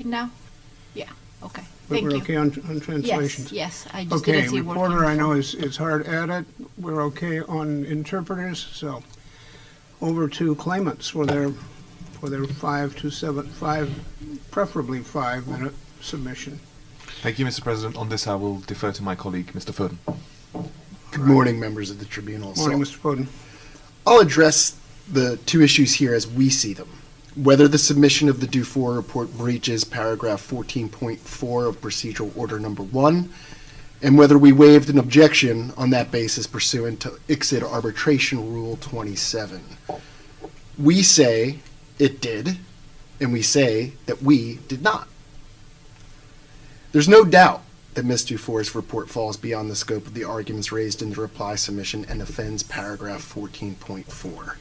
Now? Yeah, okay. But Thank we're you. okay on translations? Yes, I just Okay, didn't see it working. reporter I know is hard at it. We're okay on interpreters, so over to claimants for their 5 preferably 5-minute submission. Thank you, Mr. President. On this, I will defer to my colleague, Mr. Foden. Good morning, members of the Tribunal. Morning, Mr. Foden. I'll address the two issues here as we see them. Whether the submission of the Dufour report breaches paragraph 14.4 of Procedural Order Number 1, and whether we waived an objection on that basis pursuant to ICSID Arbitration Rule 27. We say it did, and we say that we did not. There's no doubt that Ms. Dufour's report falls beyond the scope of the arguments raised in the reply submission and offends paragraph 14.4.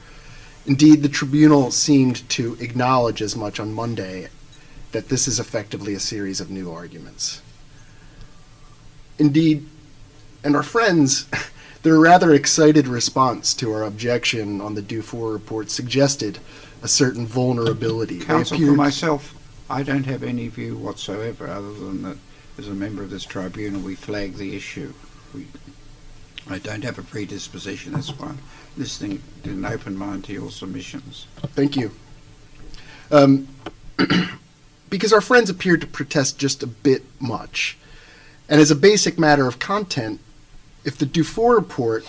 Indeed, the Tribunal seemed to acknowledge as much on Monday that this is effectively a series of new arguments. Indeed, and our friends, their rather excited response to our objection on the Dufour report suggested a certain vulnerability. Counsel, for myself, I don't have any view whatsoever other than that as a member of this tribunal we flag the issue. I don't have a predisposition, that's why I'm listening in an open mind to your submissions. Thank you. Because our friends appeared to protest just a bit much. And as a basic matter of content, if the Dufour report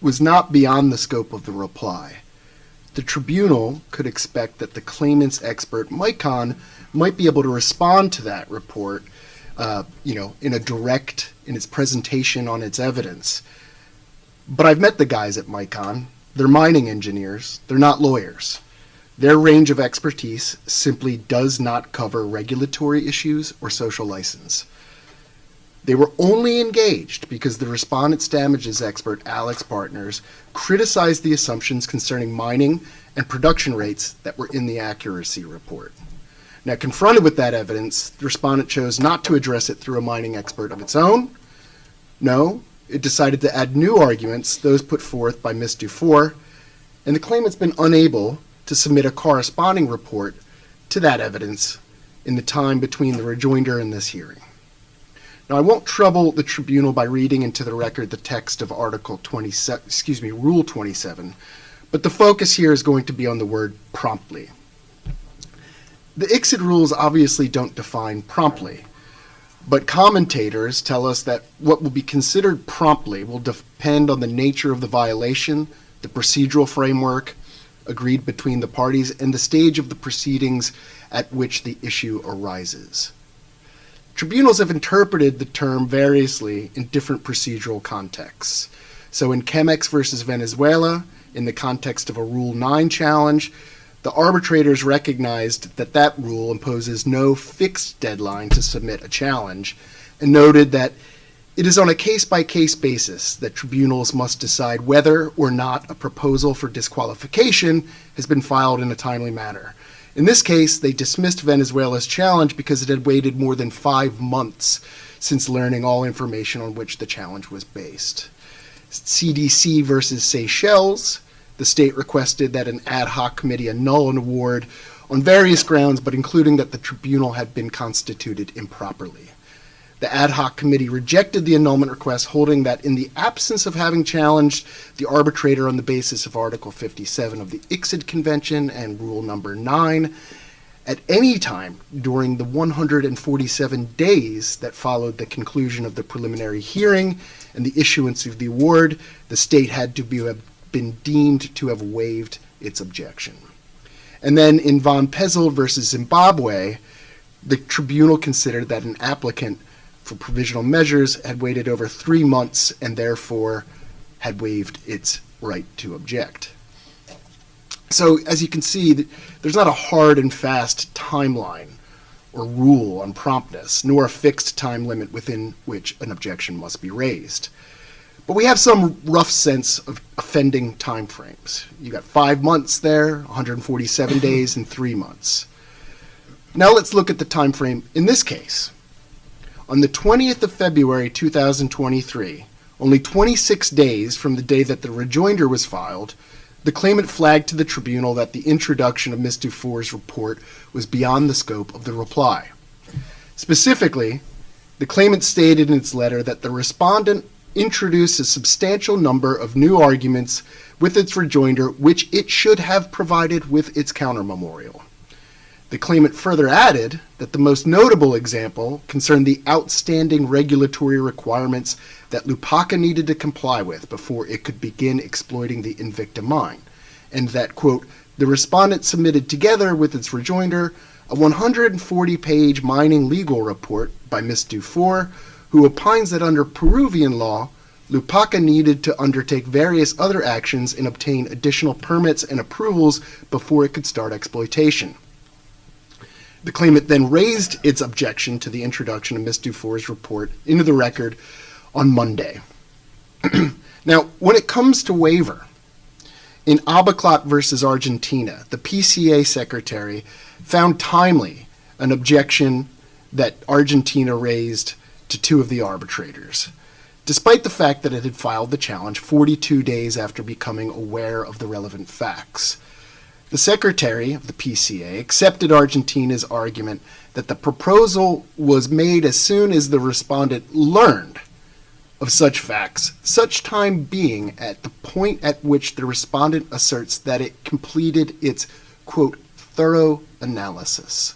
was not beyond the scope of the reply, the Tribunal could expect that the claimant's expert, Micon, might be able to respond to that report, in its presentation on its evidence. But I've met the guys at Micon. They're mining engineers. They're not lawyers. Their range of expertise simply does not cover regulatory issues or social license. They were only engaged because the respondent's damages expert, Alex Partners, criticized the assumptions concerning mining and production rates that were in the accuracy report. Now, confronted with that evidence, the respondent chose not to address it through a mining expert of its own. No, it decided to add new arguments, those put forth by Ms. Dufour, and the claimant's been unable to submit a corresponding report to that evidence in the time between the rejoinder and this hearing. Now, I won't trouble the Tribunal by reading into the record the text of Rule 27, but the focus here is going to be on the word promptly. The ICSID rules obviously don't define promptly, but commentators tell us that what will be considered promptly will depend on the nature of the violation, the procedural framework agreed between the parties, and the stage of the proceedings at which the issue arises. Tribunals have interpreted the term variously in different procedural contexts. So in Chemex versus Venezuela, in the context of a Rule 9 challenge, the arbitrators recognized that that rule imposes no fixed deadline to submit a challenge and noted that it is on a case-by-case basis that tribunals must decide whether or not a proposal for disqualification has been filed in a timely manner. In this case, they dismissed Venezuela's challenge because it had waited more than 5 months since learning all information on which the challenge was based. CDC versus Seychelles, the state requested that an ad hoc committee annul an award on various grounds, but including that the tribunal had been constituted improperly. The ad hoc committee rejected the annulment request, holding that in the absence of having challenged the arbitrator on the basis of Article 57 of the ICSID Convention and Rule Number 9, at any time during the 147 days that followed the conclusion of the preliminary hearing and the issuance of the award, the state had to have been deemed to have waived its objection. And then in Von Pezel versus Zimbabwe, the tribunal considered that an applicant for provisional measures had waited over 3 months and therefore had waived its right to object. So as you can see, there's not a hard and fast timeline or rule on promptness, nor a fixed time limit within which an objection must be raised. But we have some rough sense of offending timeframes. You got 5 months there, 147 days, and 3 months. Now let's look at the time frame in this case. On the 20th of February 2023, only 26 days from the day that the rejoinder was filed, the claimant flagged to the tribunal that the introduction of Ms. Dufour's report was beyond the scope of the reply. Specifically, the claimant stated in its letter that the respondent introduced a substantial number of new arguments with its rejoinder, which it should have provided with its counter-memorial. The claimant further added that the most notable example concerned the outstanding regulatory requirements that Lupaka needed to comply with before it could begin exploiting the Invicta mine, and that, quote, the respondent submitted together with its rejoinder a 140-page mining legal report by Ms. Dufour, who opines that under Peruvian law, Lupaka needed to undertake various other actions and obtain additional permits and approvals before it could start exploitation. The claimant then raised its objection to the introduction of Ms. Dufour's report into the record on Monday. Now, when it comes to waiver, in Abaclat versus Argentina, the PCA secretary found timely an objection that Argentina raised to two of the arbitrators, despite the fact that it had filed the challenge 42 days after becoming aware of the relevant facts. The secretary of the PCA accepted Argentina's argument that the proposal was made as soon as the respondent learned of such facts, such time being at the point at which the respondent asserts that it completed its, quote, thorough analysis.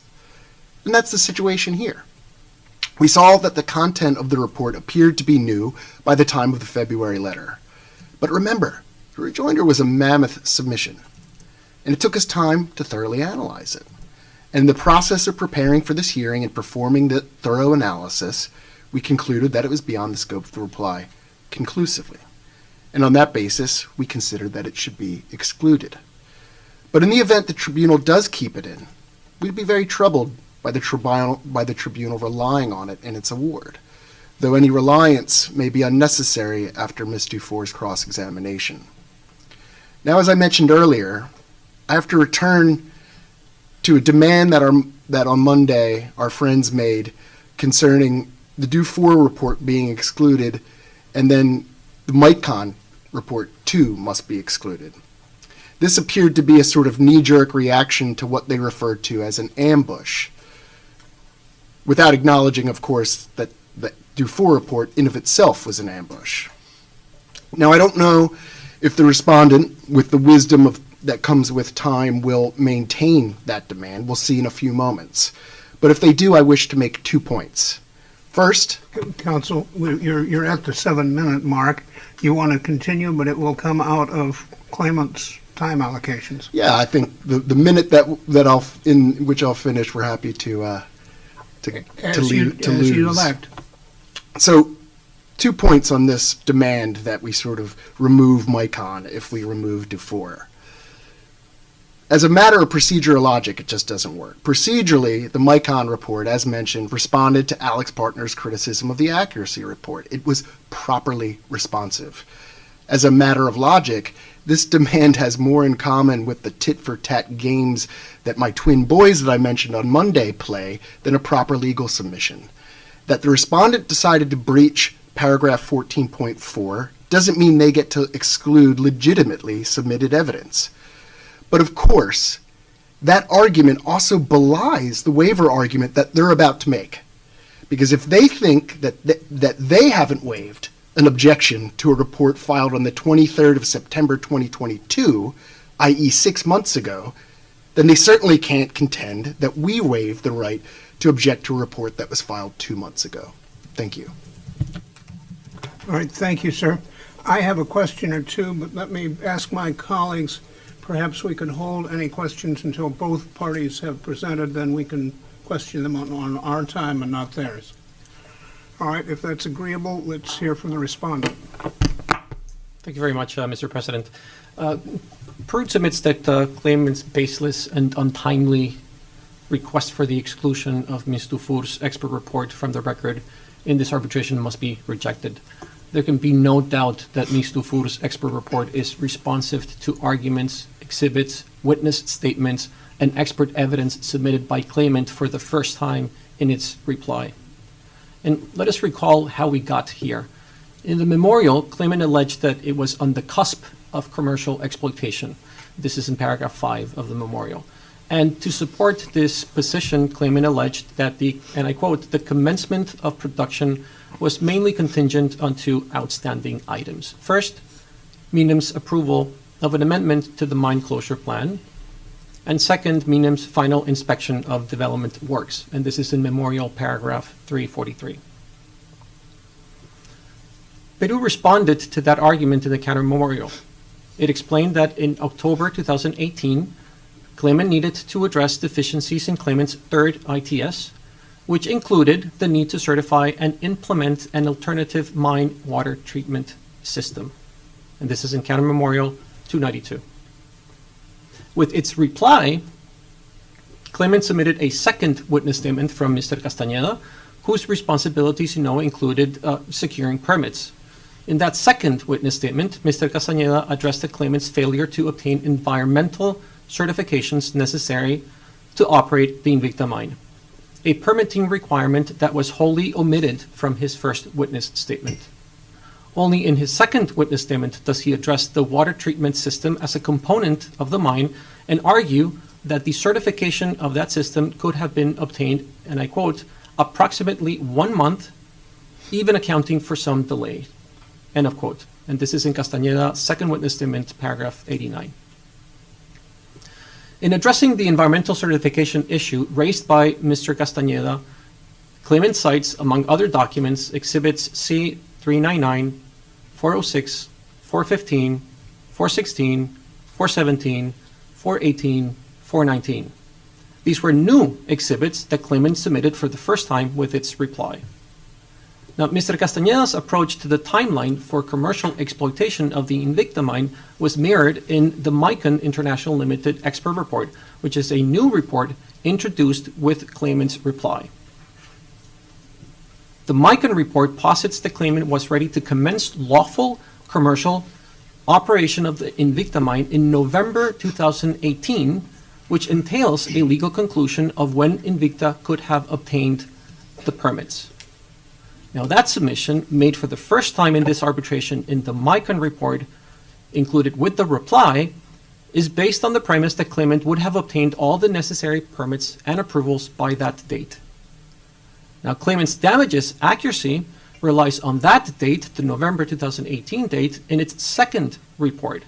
And that's the situation here. We saw that the content of the report appeared to be new by the time of the February letter. But remember, the rejoinder was a mammoth submission, and it took us time to thoroughly analyze it. And in the process of preparing for this hearing and performing the thorough analysis, we concluded that it was beyond the scope of the reply conclusively. And on that basis, we considered that it should be excluded. But in the event the tribunal does keep it in, we'd be very troubled by the tribunal relying on it in its award, though any reliance may be unnecessary after Ms. Dufour's cross-examination. Now, as I mentioned earlier, I have to return to a demand that on Monday our friends made concerning the Dufour report being excluded, and then the Micon report too must be excluded. This appeared to be a sort of knee-jerk reaction to what they referred to as an ambush, without acknowledging, of course, that the Dufour report in of itself was an ambush. Now, I don't know if the respondent, with the wisdom that comes with time, will maintain that demand. We'll see in a few moments. But if they do, I wish to make 2 points. First, Counsel, you're at the 7-minute mark. You want to continue, but it will come out of claimant's time allocations. yeah, I think the minute that in which I'll finish, we're happy to As you lose. elect. So, 2 points on this demand that we sort of remove Micon if we remove Dufour. As a matter of procedural logic, it just doesn't work. Procedurally, the Micon report, as mentioned, responded to Alex Partner's criticism of the accuracy report. It was properly responsive. As a matter of logic, this demand has more in common with the tit-for-tat games that my twin boys that I mentioned on Monday play than a proper legal submission. That the respondent decided to breach paragraph 14.4 doesn't mean they get to exclude legitimately submitted evidence. But of course, that argument also belies the waiver argument that they're about to make. Because if they think that they haven't waived an objection to a report filed on the 23rd of September 2022, i.e. 6 months ago, then they certainly can't contend that we waived the right to object to a report that was filed 2 months ago. Thank you. All right, thank you, sir. I have a question or two, but let me ask my colleagues. Perhaps we can hold any questions until both parties have presented, then we can question them on our time and not theirs. All right, if that's agreeable, let's hear from the respondent. Thank you very much, Mr. President. Peru submits that the claimant's baseless and untimely request for the exclusion of Ms. Dufour's expert report from the record in this arbitration must be rejected. There can be no doubt that Ms. Dufour's expert report is responsive to arguments, exhibits, witness statements, and expert evidence submitted by claimant for the first time in its reply. And let us recall how we got here. In the memorial, claimant alleged that it was on the cusp of commercial exploitation. This is in paragraph 5 of the memorial. And to support this position, claimant alleged that the, and I quote, the commencement of production was mainly contingent on two outstanding items. First, MINIM's approval of an amendment to the mine closure plan, and second, MINIM's final inspection of development works, and this is in memorial paragraph 343. Peru responded to that argument in the counter memorial. It explained that in October 2018, claimant needed to address deficiencies in claimant's third ITS, which included the need to certify and implement an alternative mine water treatment system. And this is in counter memorial 292. With its reply, claimant submitted a second witness statement from Mr. Castañeda, whose responsibilities, included securing permits. In that second witness statement, Mr. Castañeda addressed the claimant's failure to obtain environmental certifications necessary to operate the Invicta mine, a permitting requirement that was wholly omitted from his first witness statement. Only in his second witness statement does he address the water treatment system as a component of the mine and argue that the certification of that system could have been obtained, and I quote, approximately 1 month, even accounting for some delay, end of quote. And this is in Castañeda's second witness statement, paragraph 89. In addressing the environmental certification issue raised by Mr. Castañeda, claimant cites, among other documents, exhibits C399, 406, 415, 416, 417, 418, 419. These were new exhibits that claimant submitted for the first time with its reply. Now, Mr. Castañeda's approach to the timeline for commercial exploitation of the Invicta mine was mirrored in the Micon International Limited expert report, which is a new report introduced with claimant's reply. The Micon report posits the claimant was ready to commence lawful commercial operation of the Invicta mine in November 2018, which entails a legal conclusion of when Invicta could have obtained the permits. Now, that submission, made for the first time in this arbitration in the Micon report, included with the reply, is based on the premise that claimant would have obtained all the necessary permits and approvals by that date. Now, claimant's damages accuracy relies on that date, the November 2018 date, in its second report,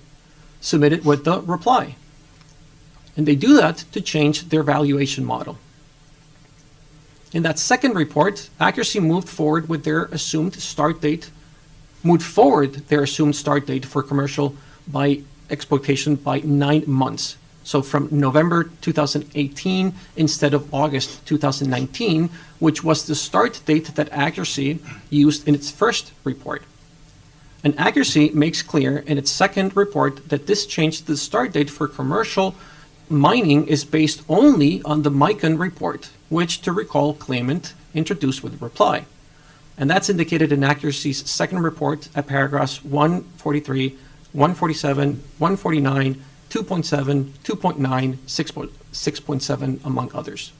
submitted with the reply. And they do that to change their valuation model. In that second report, accuracy moved forward their assumed start date for commercial by exploitation by 9 months. So from November 2018 instead of August 2019, which was the start date that accuracy used in its first report. And accuracy makes clear in its second report that this change to the start date for commercial mining is based only on the Micon report, which, to recall, claimant introduced with the reply. And that's indicated in accuracy's second report at paragraphs 143, 147, 149, 2.7, 2.9, 6.7, among others.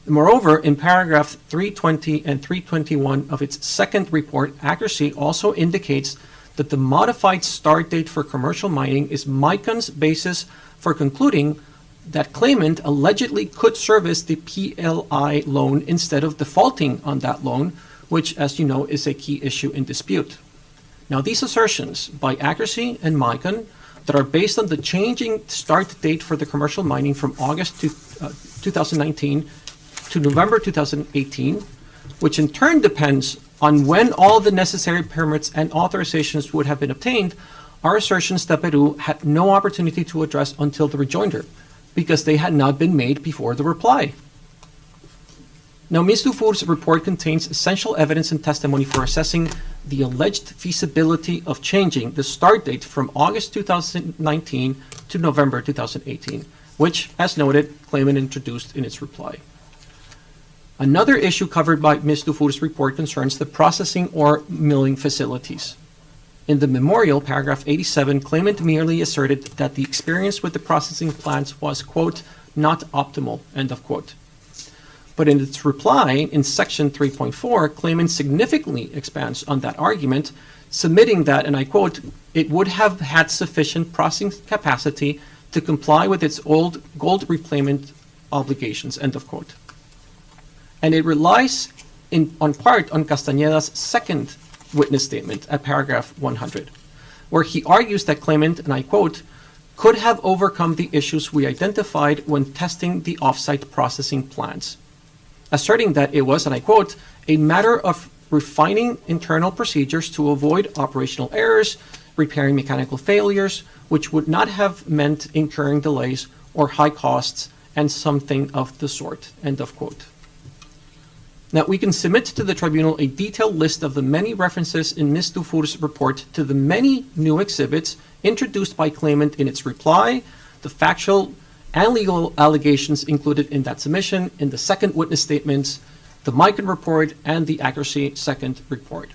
Moreover, in paragraph 320 and 321 of its second report, accuracy also indicates that the modified start date for commercial mining is Micon's basis for concluding that claimant allegedly could service the PLI loan instead of defaulting on that loan, which, as you know, is a key issue in dispute. Now, these assertions by accuracy and Micon that are based on the changing start date for the commercial mining from August 2019 to November 2018, which in turn depends on when all the necessary permits and authorizations would have been obtained, are assertions that Peru had no opportunity to address until the rejoinder, because they had not been made before the reply. Now, Ms. Dufour's report contains essential evidence and testimony for assessing the alleged feasibility of changing the start date from August 2019 to November 2018, which, as noted, claimant introduced in its reply. Another issue covered by Ms. Dufour's report concerns the processing or milling facilities. In the memorial, paragraph 87, claimant merely asserted that the experience with the processing plants was, quote, not optimal, end of quote. But in its reply, in section 3.4, claimant significantly expands on that argument, submitting that, and I quote, it would have had sufficient processing capacity to comply with its old gold repayment obligations, end of quote. And it relies on part on Castañeda's second witness statement at paragraph 100, where he argues that claimant, and I quote, could have overcome the issues we identified when testing the offsite processing plants, asserting that it was, and I quote, a matter of refining internal procedures to avoid operational errors, repairing mechanical failures, which would not have meant incurring delays or high costs, and something of the sort, end of quote. Now, we can submit to the tribunal a detailed list of the many references in Ms. Dufour's report to the many new exhibits introduced by claimant in its reply, the factual and legal allegations included in that submission, in the second witness statements, the Mikan report, and the accuracy second report.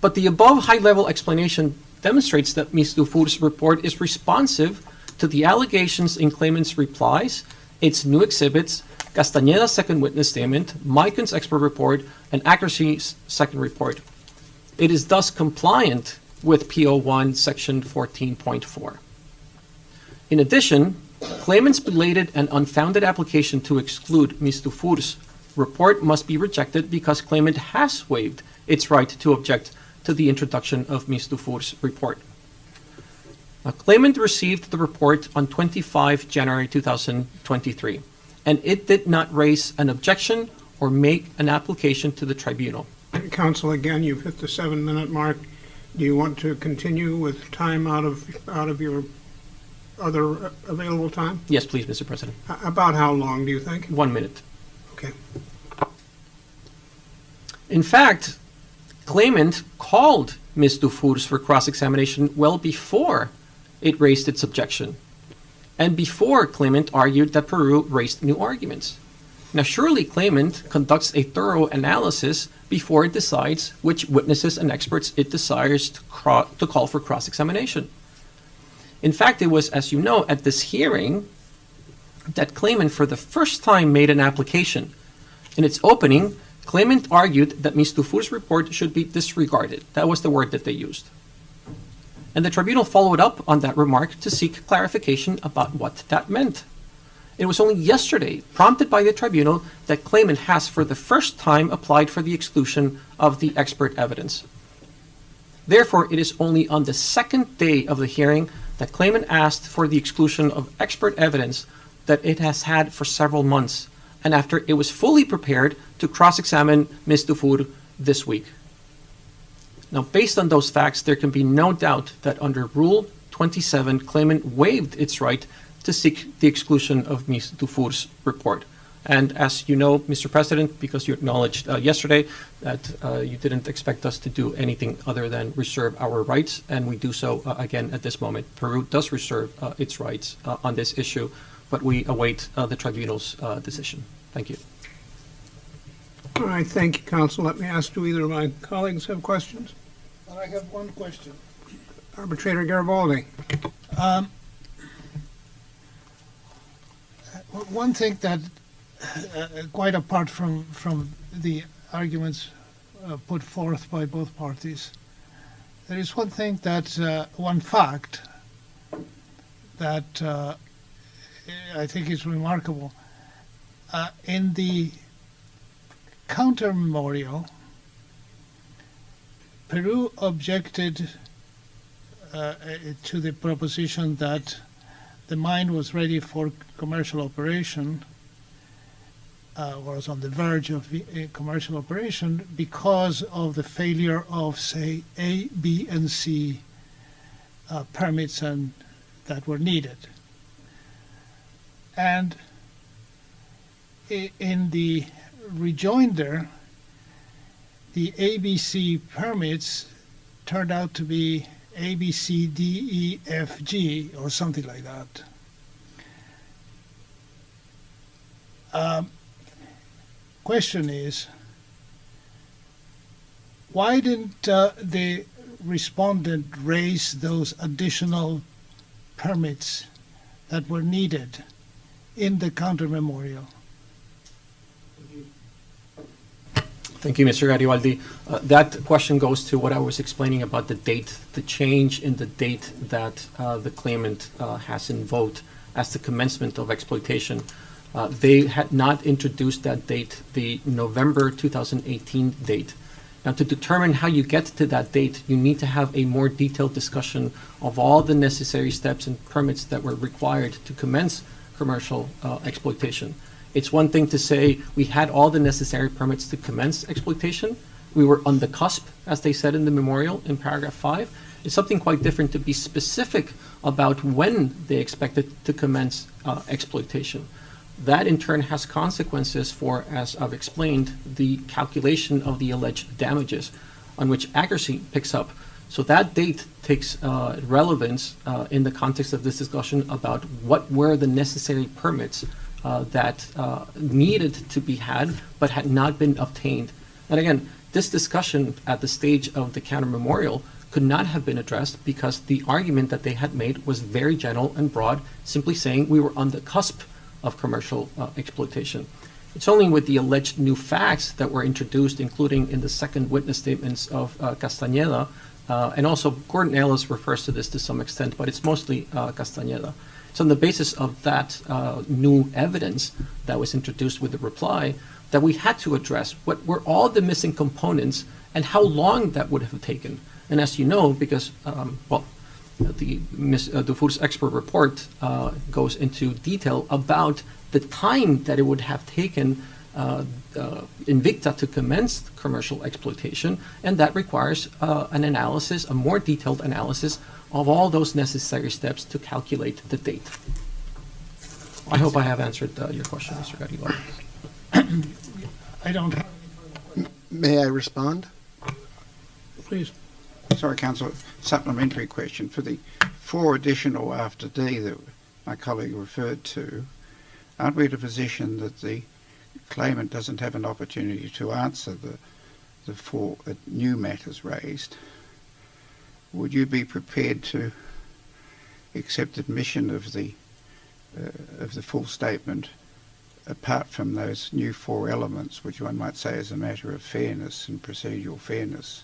But the above high-level explanation demonstrates that Ms. Dufour's report is responsive to the allegations in claimant's replies, its new exhibits, Castañeda's second witness statement, Mikan's expert report, and accuracy's second report. It is thus compliant with PO1 section 14.4. In addition, claimant's belated and unfounded application to exclude Ms. Dufour's report must be rejected because claimant has waived its right to object to the introduction of Ms. Dufour's report. Now, claimant received the report on 25 January 2023, and it did not raise an objection or make an application to the tribunal. Counsel, again, you've hit the 7-minute mark. Do you want to continue with time out of your other available time? Yes, please, Mr. President. About how long do you think? 1 minute. Okay. In fact, claimant called Ms. Dufour's for cross-examination well before it raised its objection, and before claimant argued that Peru raised new arguments. Now, surely claimant conducts a thorough analysis before it decides which witnesses and experts it desires to call for cross-examination. In fact, it was, as you know, at this hearing that claimant for the first time made an application. In its opening, claimant argued that Ms. Dufour's report should be disregarded. That was the word that they used. And the tribunal followed up on that remark to seek clarification about what that meant. It was only yesterday, prompted by the tribunal, that claimant has for the first time applied for the exclusion of the expert evidence. Therefore, it is only on the second day of the hearing that claimant asked for the exclusion of expert evidence that it has had for several months, and after it was fully prepared to cross-examine Ms. Dufour this week. Now, based on those facts, there can be no doubt that under Rule 27, claimant waived its right to seek the exclusion of Ms. Dufour's report. And as you know, Mr. President, because you acknowledged yesterday that you didn't expect us to do anything other than reserve our rights, and we do so again at this moment. Peru does reserve its rights on this issue, but we await the tribunal's decision. Thank you. All right, thank you, counsel. Let me ask, do either of my colleagues have questions? I have one question. Arbitrator Garibaldi. One thing that, quite apart from the arguments put forth by both parties, there is one thing that, one fact that I think is remarkable. In the counter memorial, Peru objected to the proposition that the mine was ready for commercial operation, was on the verge of commercial operation because of the failure of, say, A, B, and C permits and that were needed. And in the rejoinder, the ABC permits turned out to be A, B, C, D, E, F, G, or something like that. Question is, why didn't the respondent raise those additional permits that were needed in the counter memorial? Thank you, Mr. Garibaldi. That question goes to what I was explaining about the date, the change in the date that the claimant has invoked as the commencement of exploitation. They had not introduced that date, the November 2018 date. Now, to determine how you get to that date, you need to have a more detailed discussion of all the necessary steps and permits that were required to commence commercial exploitation. It's one thing to say we had all the necessary permits to commence exploitation. We were on the cusp, as they said in the memorial in paragraph 5. It's something quite different to be specific about when they expected to commence exploitation. That in turn has consequences for, as I've explained, the calculation of the alleged damages on which accuracy picks up. So that date takes relevance in the context of this discussion about what were the necessary permits that needed to be had but had not been obtained. And again, this discussion at the stage of the counter memorial could not have been addressed because the argument that they had made was very general and broad, simply saying we were on the cusp of commercial exploitation. It's only with the alleged new facts that were introduced, including in the second witness statements of Castañeda, and also Gordon Ellis refers to this to some extent, but it's mostly Castañeda. So on the basis of that new evidence that was introduced with the reply, that we had to address what were all the missing components and how long that would have taken. And as you know, because, the Ms. Dufour's expert report goes into detail about the time that it would have taken Invicta to commence commercial exploitation, and that requires an analysis, a more detailed analysis of all those necessary steps to calculate the date. I hope I have answered your question, Mr. Garibaldi. I don't have May I respond? Please. Sorry, Councillor, supplementary question. For the 4 additional after D that my colleague referred to, aren't we in a position that the claimant doesn't have an opportunity to answer the 4 new matters raised? Would you be prepared to accept admission of the full statement apart from those new 4 elements, which one might say is a matter of fairness and procedural fairness,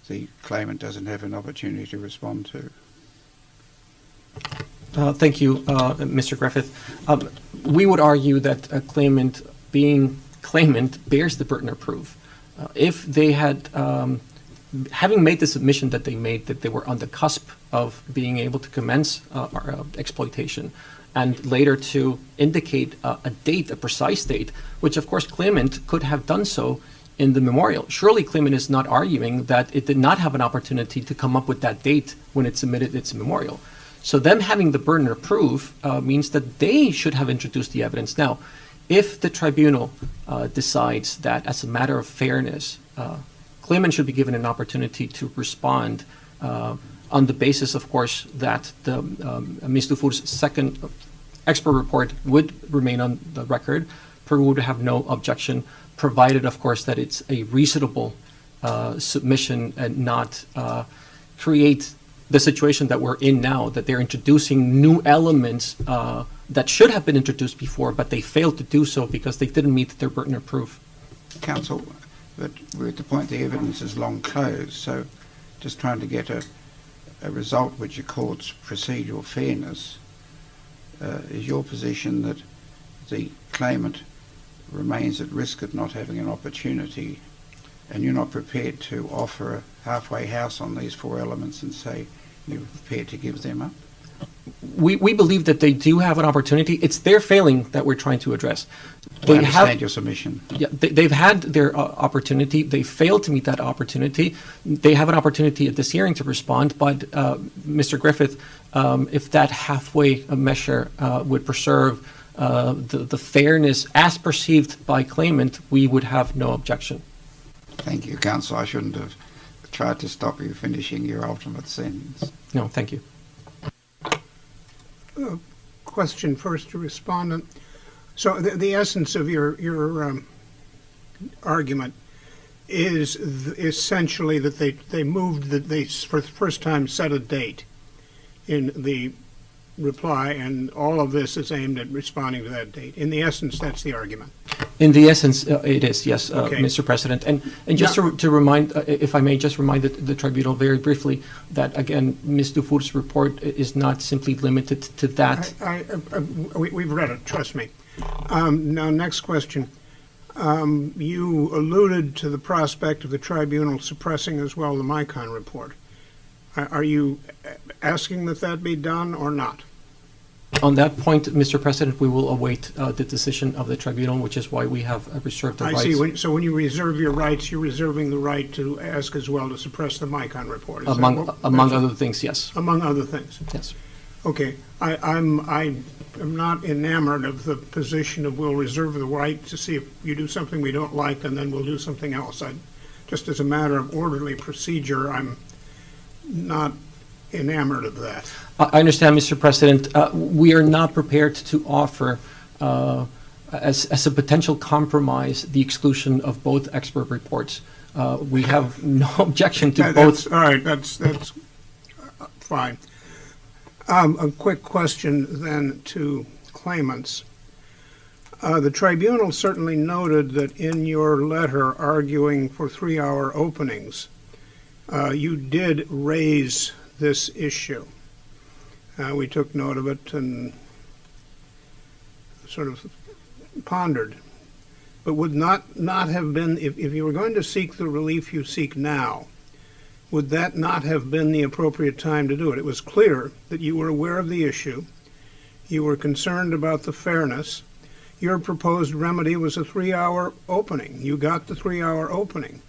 the claimant doesn't have an opportunity to respond to? Thank you, Mr. Griffith. We would argue that a claimant, being claimant, bears the burden of proof. If they had, having made the submission that they made, that they were on the cusp of being able to commence exploitation, and later to indicate a date, a precise date, which of course claimant could have done so in the memorial. Surely claimant is not arguing that it did not have an opportunity to come up with that date when it submitted its memorial. So them having the burden of proof means that they should have introduced the evidence. Now, if the tribunal decides that as a matter of fairness, claimant should be given an opportunity to respond on the basis, of course, that the Ms. Dufour's second expert report would remain on the record, Peru would have no objection, provided, of course, that it's a reasonable submission and not create the situation that we're in now, that they're introducing new elements that should have been introduced before, but they failed to do so because they didn't meet their burden of proof. Counsel, but we're at the point the evidence is long closed, so just trying to get a result which accords procedural fairness. Is your position that the claimant remains at risk of not having an opportunity, and you're not prepared to offer a halfway house on these 4 elements and say you're prepared to give them up? We believe that they do have an opportunity. It's their failing that we're trying to address. I understand your submission. Yeah, they've had their opportunity. They failed to meet that opportunity. They have an opportunity at this hearing to respond, but Mr. Griffith, if that halfway measure would preserve the fairness as perceived by claimant, we would have no objection. Thank you, Counsel. I shouldn't have tried to stop you finishing your ultimate sentence. No, thank you. Question first to respondent. So the essence of your argument is essentially that they moved, that they for the first time set a date in the reply, and all of this is aimed at responding to that date. In the essence, that's the argument. In the essence, it is, yes, Okay. Mr. President. And just Now- to remind, if I may, just remind the tribunal very briefly that, again, Ms. Dufour's report is not simply limited to that. We've read it, trust me. Now, next question. You alluded to the prospect of the tribunal suppressing as well the MICON report. Are you asking that that be done or not? On that point, Mr. President, we will await the decision of the tribunal, which is why we have reserved the I rights. see. So when you reserve your rights, you're reserving the right to ask as well to suppress the MICON report? Is that Among that's- other things, yes. Among other things. Yes. Okay. I am not enamored of the position of we'll reserve the right to see if you do something we don't like and then we'll do something else. Just as a matter of orderly procedure, I'm not enamored of that. I understand, Mr. President. We are not prepared to offer, as a potential compromise, the exclusion of both expert reports. We have no objection to both. All right, that's fine. A quick question then to claimants. The tribunal certainly noted that in your letter arguing for 3-hour openings, you did raise this issue. We took note of it and sort of pondered. But would not have been, if you were going to seek the relief you seek now, would that not have been the appropriate time to do it? It was clear that you were aware of the issue. You were concerned about the fairness. Your proposed remedy was a 3-hour opening. You got the 3-hour opening.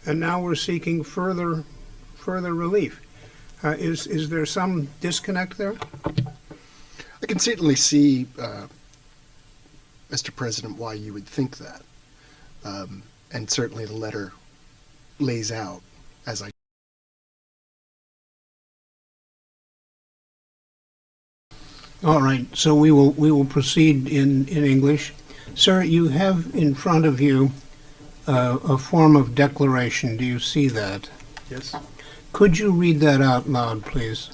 And now we're seeking further relief. Is there some disconnect there? I can certainly see, Mr. President, why you would think that. And certainly the letter lays out, as I. All right, so we will proceed in English. Sir, you have in front of you a form of declaration. Do you see that? Yes, Could you read that out loud, please?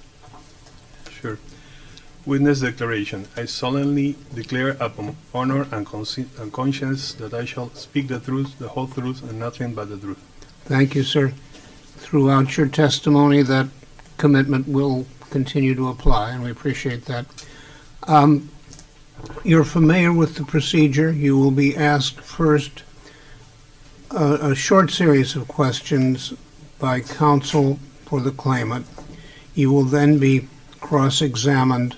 sure. Witness declaration. I solemnly declare upon honor and conscience that I shall speak the truth, the whole truth, and nothing but the truth. Thank you, sir. Throughout your testimony, that commitment will continue to apply, and we appreciate that. You're familiar with the procedure. You will be asked first a short series of questions by counsel for the claimant. You will then be cross-examined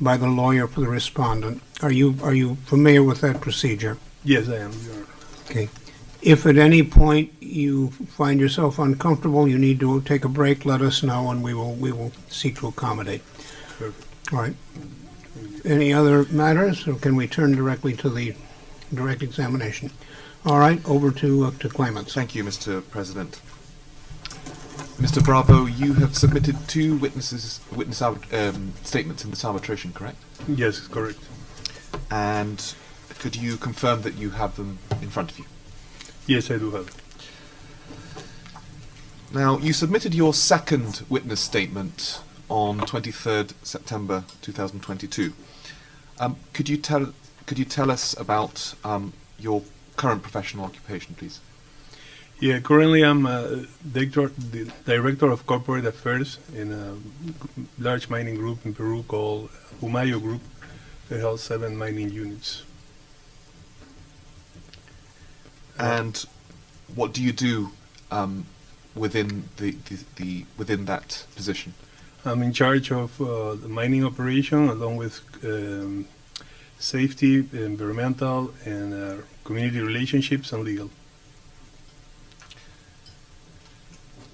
by the lawyer for the respondent. Are you familiar with that procedure? Yes, I am, Your Honor. Okay. If at any point you find yourself uncomfortable, you need to take a break, let us know, and we will seek to accommodate. Perfect. All right. Any other matters, or can we turn directly to the direct examination? All right, over to claimants. Thank you, Mr. President. Mr. Bravo, you have submitted 2 statements in this arbitration, correct? Yes, correct. And could you confirm that you have them in front of you? Yes, I do have. Now, you submitted your second witness statement on 23rd September 2022. Could you tell us about your current professional occupation, please? Yeah, currently I'm the director of corporate affairs in a large mining group in Peru called Humayo Group. They have 7 mining units. And what do you do within within that position? I'm in charge of the mining operation along with safety, environmental, and community relationships and legal.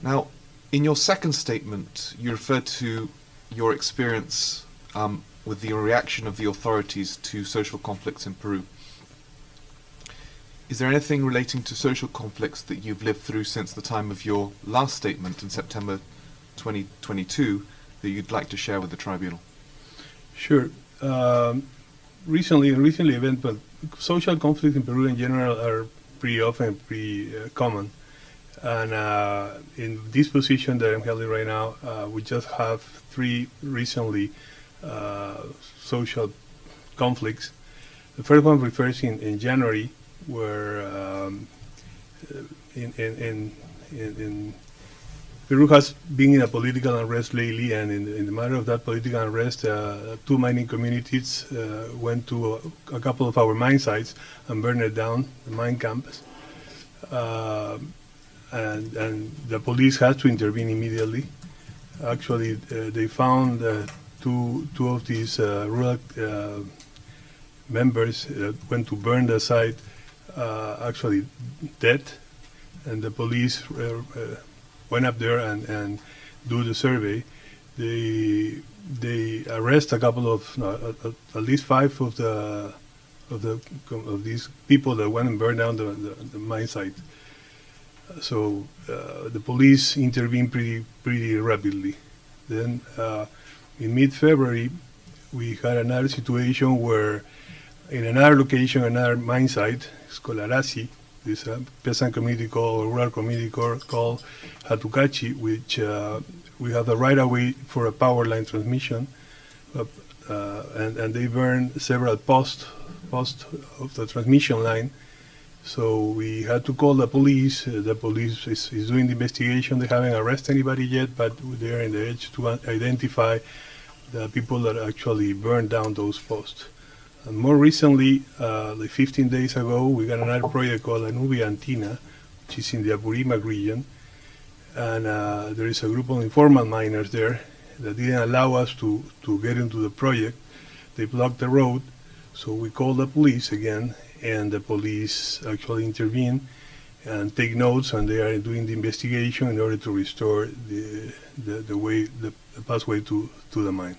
Now, in your second statement, you referred to your experience with the reaction of the authorities to social conflicts in Peru. Is there anything relating to social conflicts that you've lived through since the time of your last statement in September 2022 that you'd like to share with the tribunal? Sure. Recently event, but social conflicts in Peru in general are pretty often pretty common. And in this position that I'm holding right now, we just have 3 recently social conflicts The first one refers in January, where in Peru has been in a political unrest lately, and in the matter of that political unrest, two mining communities went to a couple of our mine sites and burned it down, the mine campus. And the police had to intervene immediately. Actually, they found two of these rural members that went to burn the site actually dead, and the police went up there and do the survey. They arrest a couple of at least 5 of these people that went and burned down the mine site. So the police intervened pretty rapidly. Then in mid-February, we had another situation where in another location, another mine site, Scolarasi, this peasant community called, or rural community called Hatucachi, which we have the right-of-way for a power line transmission, and they burned several posts of the transmission line. So we had to call the police. The police is doing the investigation. They haven't arrested anybody yet, but they're in the edge to identify the people that actually burned down those posts. And more recently, like 15 days ago, we got another project called Anubia Antina, which is in the Apurimac region. And there is a group of informal miners there that didn't allow us to get into the project. They blocked the road, so we called the police again, and the police actually intervene and take notes, and they are doing the investigation in order to restore the pathway to the mine.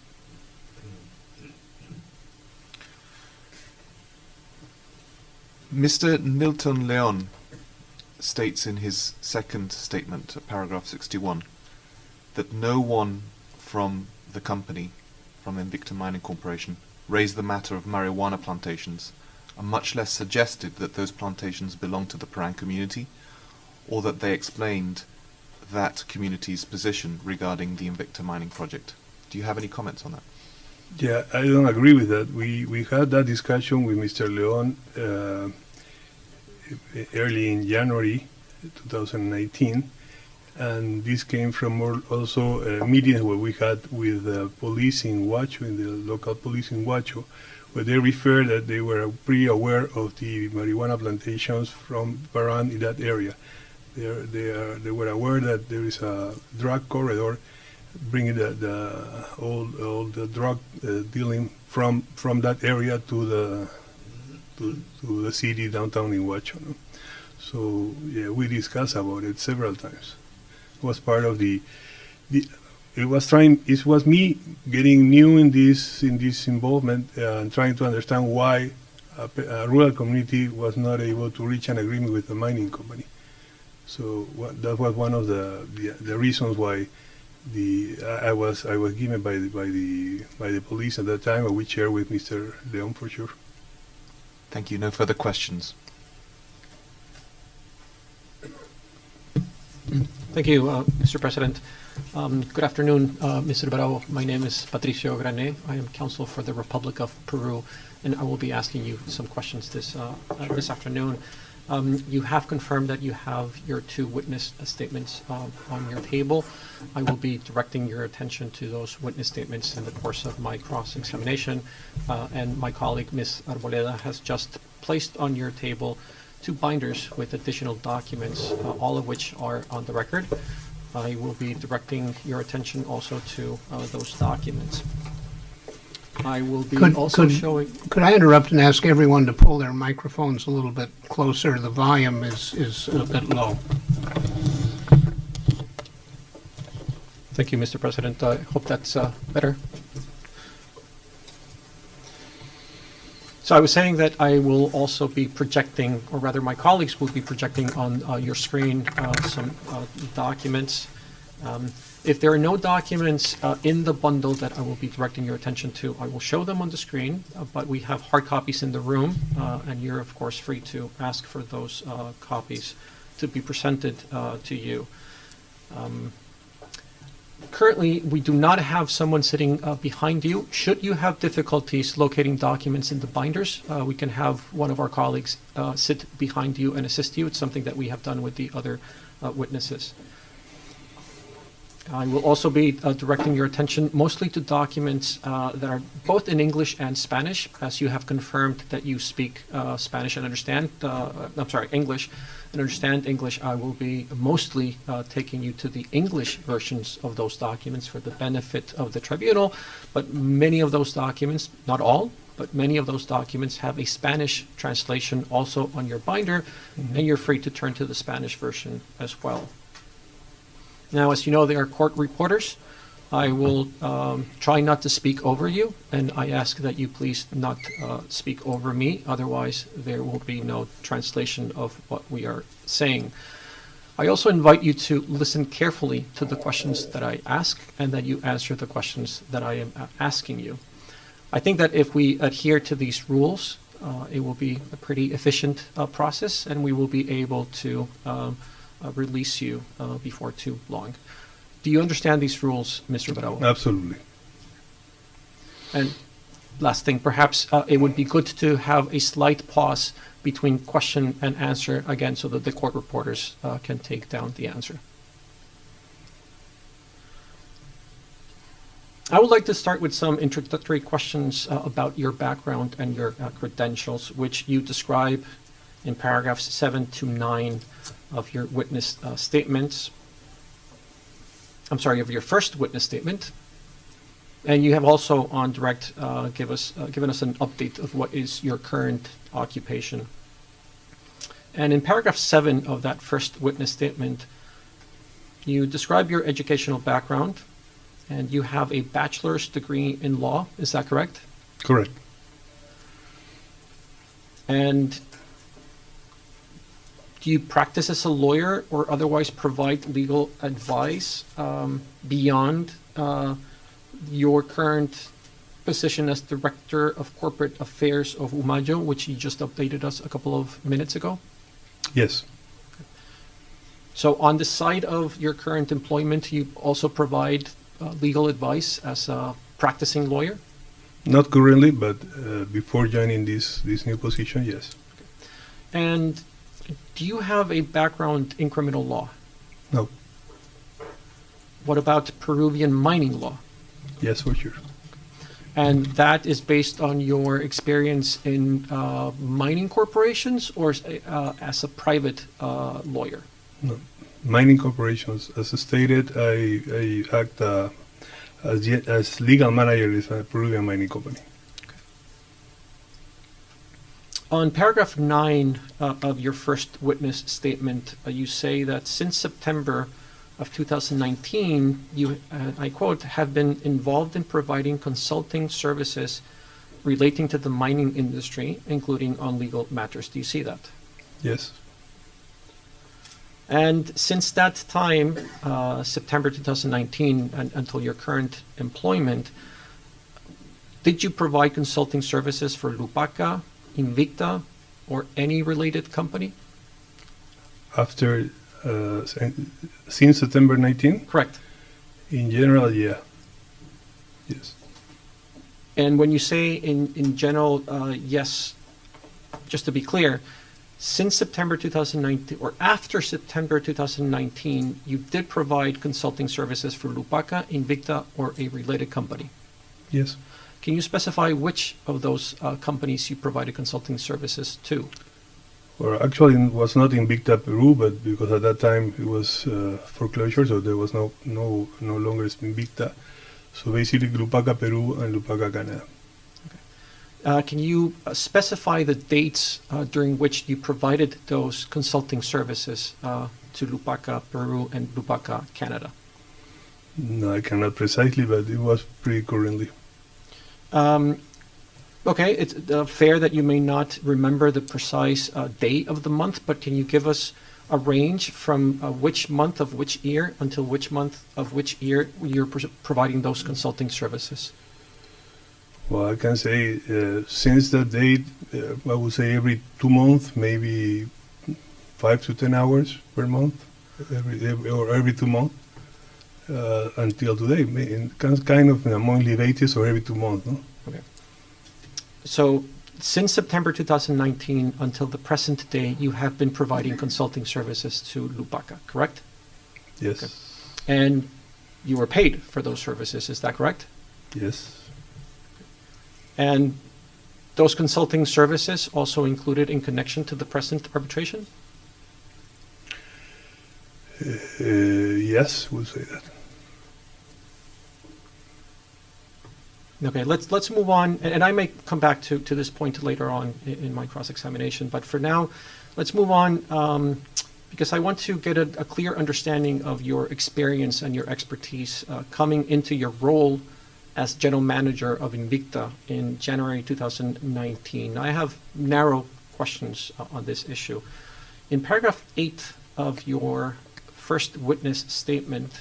Mr. Milton Leon states in his second statement, paragraph 61, that no one from the company, from Invicta Mining Corporation, raised the matter of marijuana plantations, and much less suggested that those plantations belong to the Peran community, or that they explained that community's position regarding the Invicta mining project. Do you have any comments on that? Yeah, I don't agree with that. We had that discussion with Mr. Leon early in January 2019, and this came from also a meeting where we had with the police in Huacho, in the local police in Huacho, where they referred that they were pretty aware of the marijuana plantations from Peran in that area. They were aware that there is a drug corridor bringing all the drug dealing from that area to the city downtown in Huacho. No? So yeah, we discussed about it several times. It was part of it was me getting new in this involvement and trying to understand why a rural community was not able to reach an agreement with the mining company. So that was one of the reasons why I was given by the police at that time, and we shared with Mr. Leon for sure. Thank you. No further questions. Thank you, Mr. President. Good afternoon, Mr. Bravo. My name is Patricio Grané. I am counsel for the Republic of Peru, and I will be asking you some questions this afternoon. You have confirmed that you have your 2 witness statements on your table. I will be directing your attention to those witness statements in the course of my cross-examination, and my colleague, Ms. Arboleda, has just placed on your table 2 binders with additional documents, all of which are on the record. I will be directing your attention also to those documents. I will be showing... Could I interrupt and ask everyone to pull their microphones a little bit closer? The volume is a bit low. Thank you, Mr. President. I hope that's better. So I was saying that I will also be projecting, or rather my colleagues will be projecting on your screen some documents. If there are no documents in the bundle that I will be directing your attention to, I will show them on the screen, but we have hard copies in the room, and you're of course free to ask for those copies to be presented to you. Currently, we do not have someone sitting behind you. Should you have difficulties locating documents in the binders, we can have one of our colleagues sit behind you and assist you. It's something that we have done with the other witnesses. I will also be directing your attention mostly to documents that are both in English and Spanish, as you have confirmed that you speak Spanish and understand, English and understand English. I will be mostly taking you to the English versions of those documents for the benefit of the tribunal, but many of those documents, not all, but many of those documents have a Spanish translation also on your binder, and you're free to turn to the Spanish version as well. Now, as you know, they are court reporters. I will try not to speak over you, and I ask that you please not speak over me. Otherwise, there will be no translation of what we are saying. I also invite you to listen carefully to the questions that I ask, and that you answer the questions that I am asking you. I think that if we adhere to these rules, it will be a pretty efficient process, and we will be able to release you before too long. Do you understand these rules, Mr. Bravo? Absolutely. And last thing, perhaps it would be good to have a slight pause between question and answer again, so that the court reporters can take down the answer. I would like to start with some introductory questions about your background and your credentials, which you describe in paragraphs 7 to 9 of your witness statements. I'm sorry, of your first witness statement. And you have also on direct given us an update of what is your current occupation. And in paragraph 7 of that first witness statement, you describe your educational background, and you have a bachelor's degree in law. Is that correct? Correct. And do you practice as a lawyer or otherwise provide legal advice beyond your current position as Director of Corporate Affairs of Umayo, which you just updated us a couple of minutes ago? Yes. So on the side of your current employment, you also provide legal advice as a practicing lawyer? Not currently, but before joining this new position, yes. And do you have a background in criminal law? No. What about Peruvian mining law? Yes, for sure. And that is based on your experience in mining corporations, or as a private lawyer? No. Mining corporations, as stated, I act as legal manager in a Peruvian mining company. On paragraph 9 of your first witness statement, you say that since September of 2019, you, I quote, have been involved in providing consulting services relating to the mining industry, including on legal matters. Do you see that? Yes. And since that time, September 2019, and until your current employment, did you provide consulting services for Lupaka, Invicta, or any related company? After, since September 19? Correct. In general, yeah. Yes. And when you say in general, yes, just to be clear, since September 2019, or after September 2019, you did provide consulting services for Lupaka, Invicta, or a related company? Yes. Can you specify which of those companies you provided consulting services to? Well, actually, it was not Invicta Peru, but because at that time it was foreclosure, so there was no longer Invicta. So basically, Lupaka Peru and Lupaka Canada. Can you specify the dates during which you provided those consulting services to Lupaka Peru and Lupaka Canada? No, I cannot precisely, but it was pretty currently. Okay, it's fair that you may not remember the precise day of the month, but can you give us a range from which month of which year until which month of which year you're providing those consulting services? Well, I can say since that date, I would say every 2 months, maybe 5 to 10 hours per month, every 2 months. until today, kind of on a monthly basis or every 2 months. No? So since September 2019 until the present day, you have been providing consulting services to Lupaka, correct? Yes. Okay. And you were paid for those services, is that correct? Yes. And those consulting services also included in connection to the present arbitration? Yes, we'll say that. Okay, let's move on, and I may come back to this point later on in my cross-examination, but for now, let's move on because I want to get a clear understanding of your experience and your expertise coming into your role as general manager of Invicta in January 2019. I have narrow questions on this issue. In paragraph 8 of your first witness statement,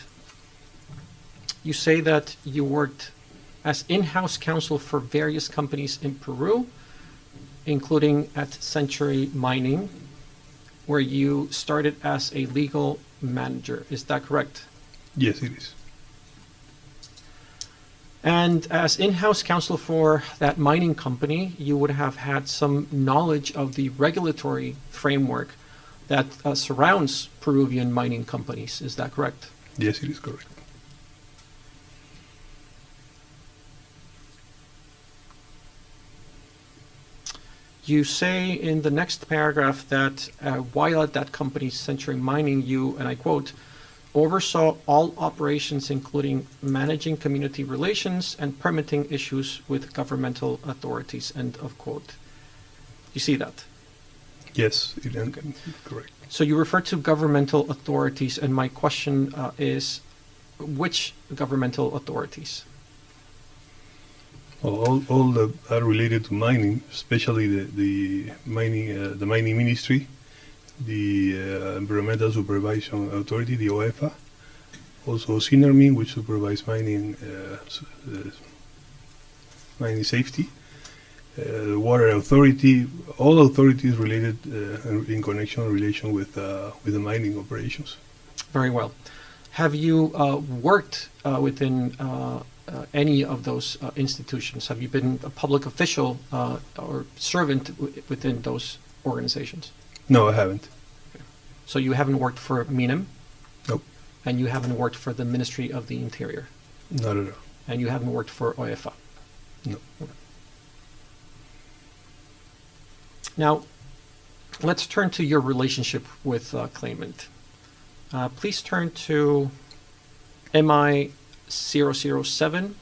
you say that you worked as in-house counsel for various companies in Peru, including at Century Mining, where you started as a legal manager. Is that correct? Yes, it is. And as in-house counsel for that mining company, you would have had some knowledge of the regulatory framework that surrounds Peruvian mining companies. Is that correct? Yes, it is correct. You say in the next paragraph that while at that company, Century Mining, you, and I quote, oversaw all operations including managing community relations and permitting issues with governmental authorities, end of quote. You see that? Yes, it is correct. So you refer to governmental authorities, and my question is, which governmental authorities? All that are related to mining, especially the mining ministry, the Environmental Supervision Authority, the OEFA, also SINARMIN, which supervise mining safety, the Water Authority, all authorities related in relation with the mining operations. Very well. Have you worked within any of those institutions? Have you been a public official or servant within those organizations? No, I haven't. So you haven't worked for MINEM? Nope. And you haven't worked for the Ministry of the Interior? Not at all. And you haven't worked for OEFA? No. Okay. Now, let's turn to your relationship with claimant. Please turn to MI 007,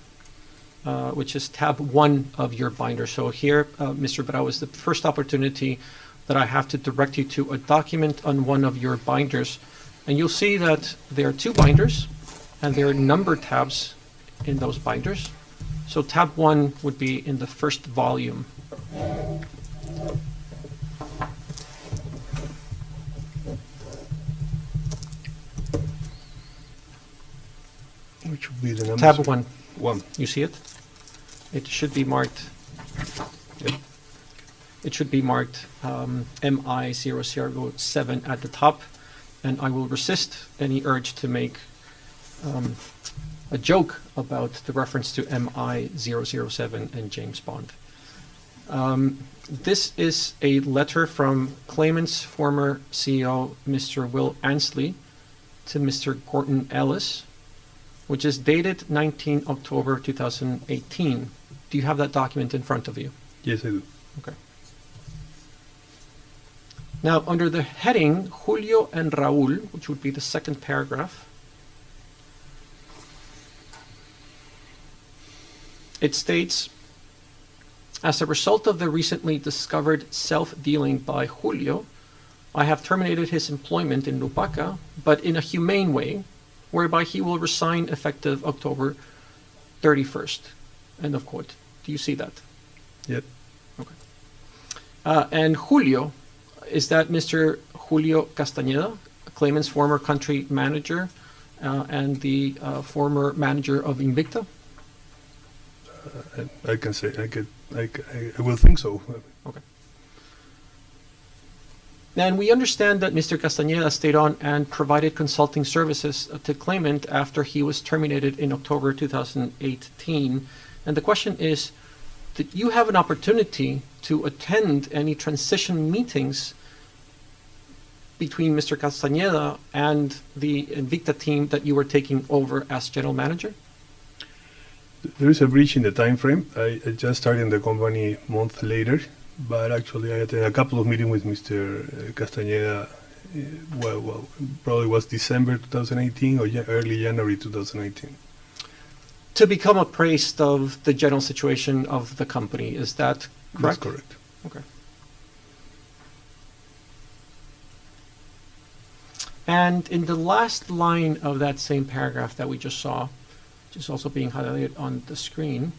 which is tab 1 of your binder. So here, Mr. Brau, is the first opportunity that I have to direct you to a document on one of your binders. And you'll see that there are 2 binders, and there are number tabs in those binders. So tab 1 would be in the first volume. Which would be the number? Tab 1. 1. You see it? It should be marked. Yep. It should be marked MI 007 at the top, and I will resist any urge to make a joke about the reference to MI 007 and James Bond. This is a letter from claimant's former CEO, Mr. Will Ansley, to Mr. Gordon Ellis, which is dated 19 October 2018. Do you have that document in front of you? Yes, I do. Okay. Now, under the heading Julio and Raúl, which would be the second paragraph, it states, as a result of the recently discovered self-dealing by Julio, I have terminated his employment in Lupaka, but in a humane way, whereby he will resign effective October 31st. End of quote. Do you see that? Yep. Okay. And Julio, is that Mr. Julio Castañeda, claimant's former country manager and the former manager of Invicta? I can say, I will think so. Okay. And we understand that Mr. Castañeda stayed on and provided consulting services to claimant after he was terminated in October 2018. And the question is, did you have an opportunity to attend any transition meetings between Mr. Castañeda and the Invicta team that you were taking over as general manager? There is a breach in the time frame. I just started in the company a month later, but actually I attended a couple of meetings with Mr. Castañeda. Well, probably was December 2018 or early January 2018. To become appraised of the general situation of the company, is that correct? That's correct. Okay. And in the last line of that same paragraph that we just saw, which is also being highlighted on the screen,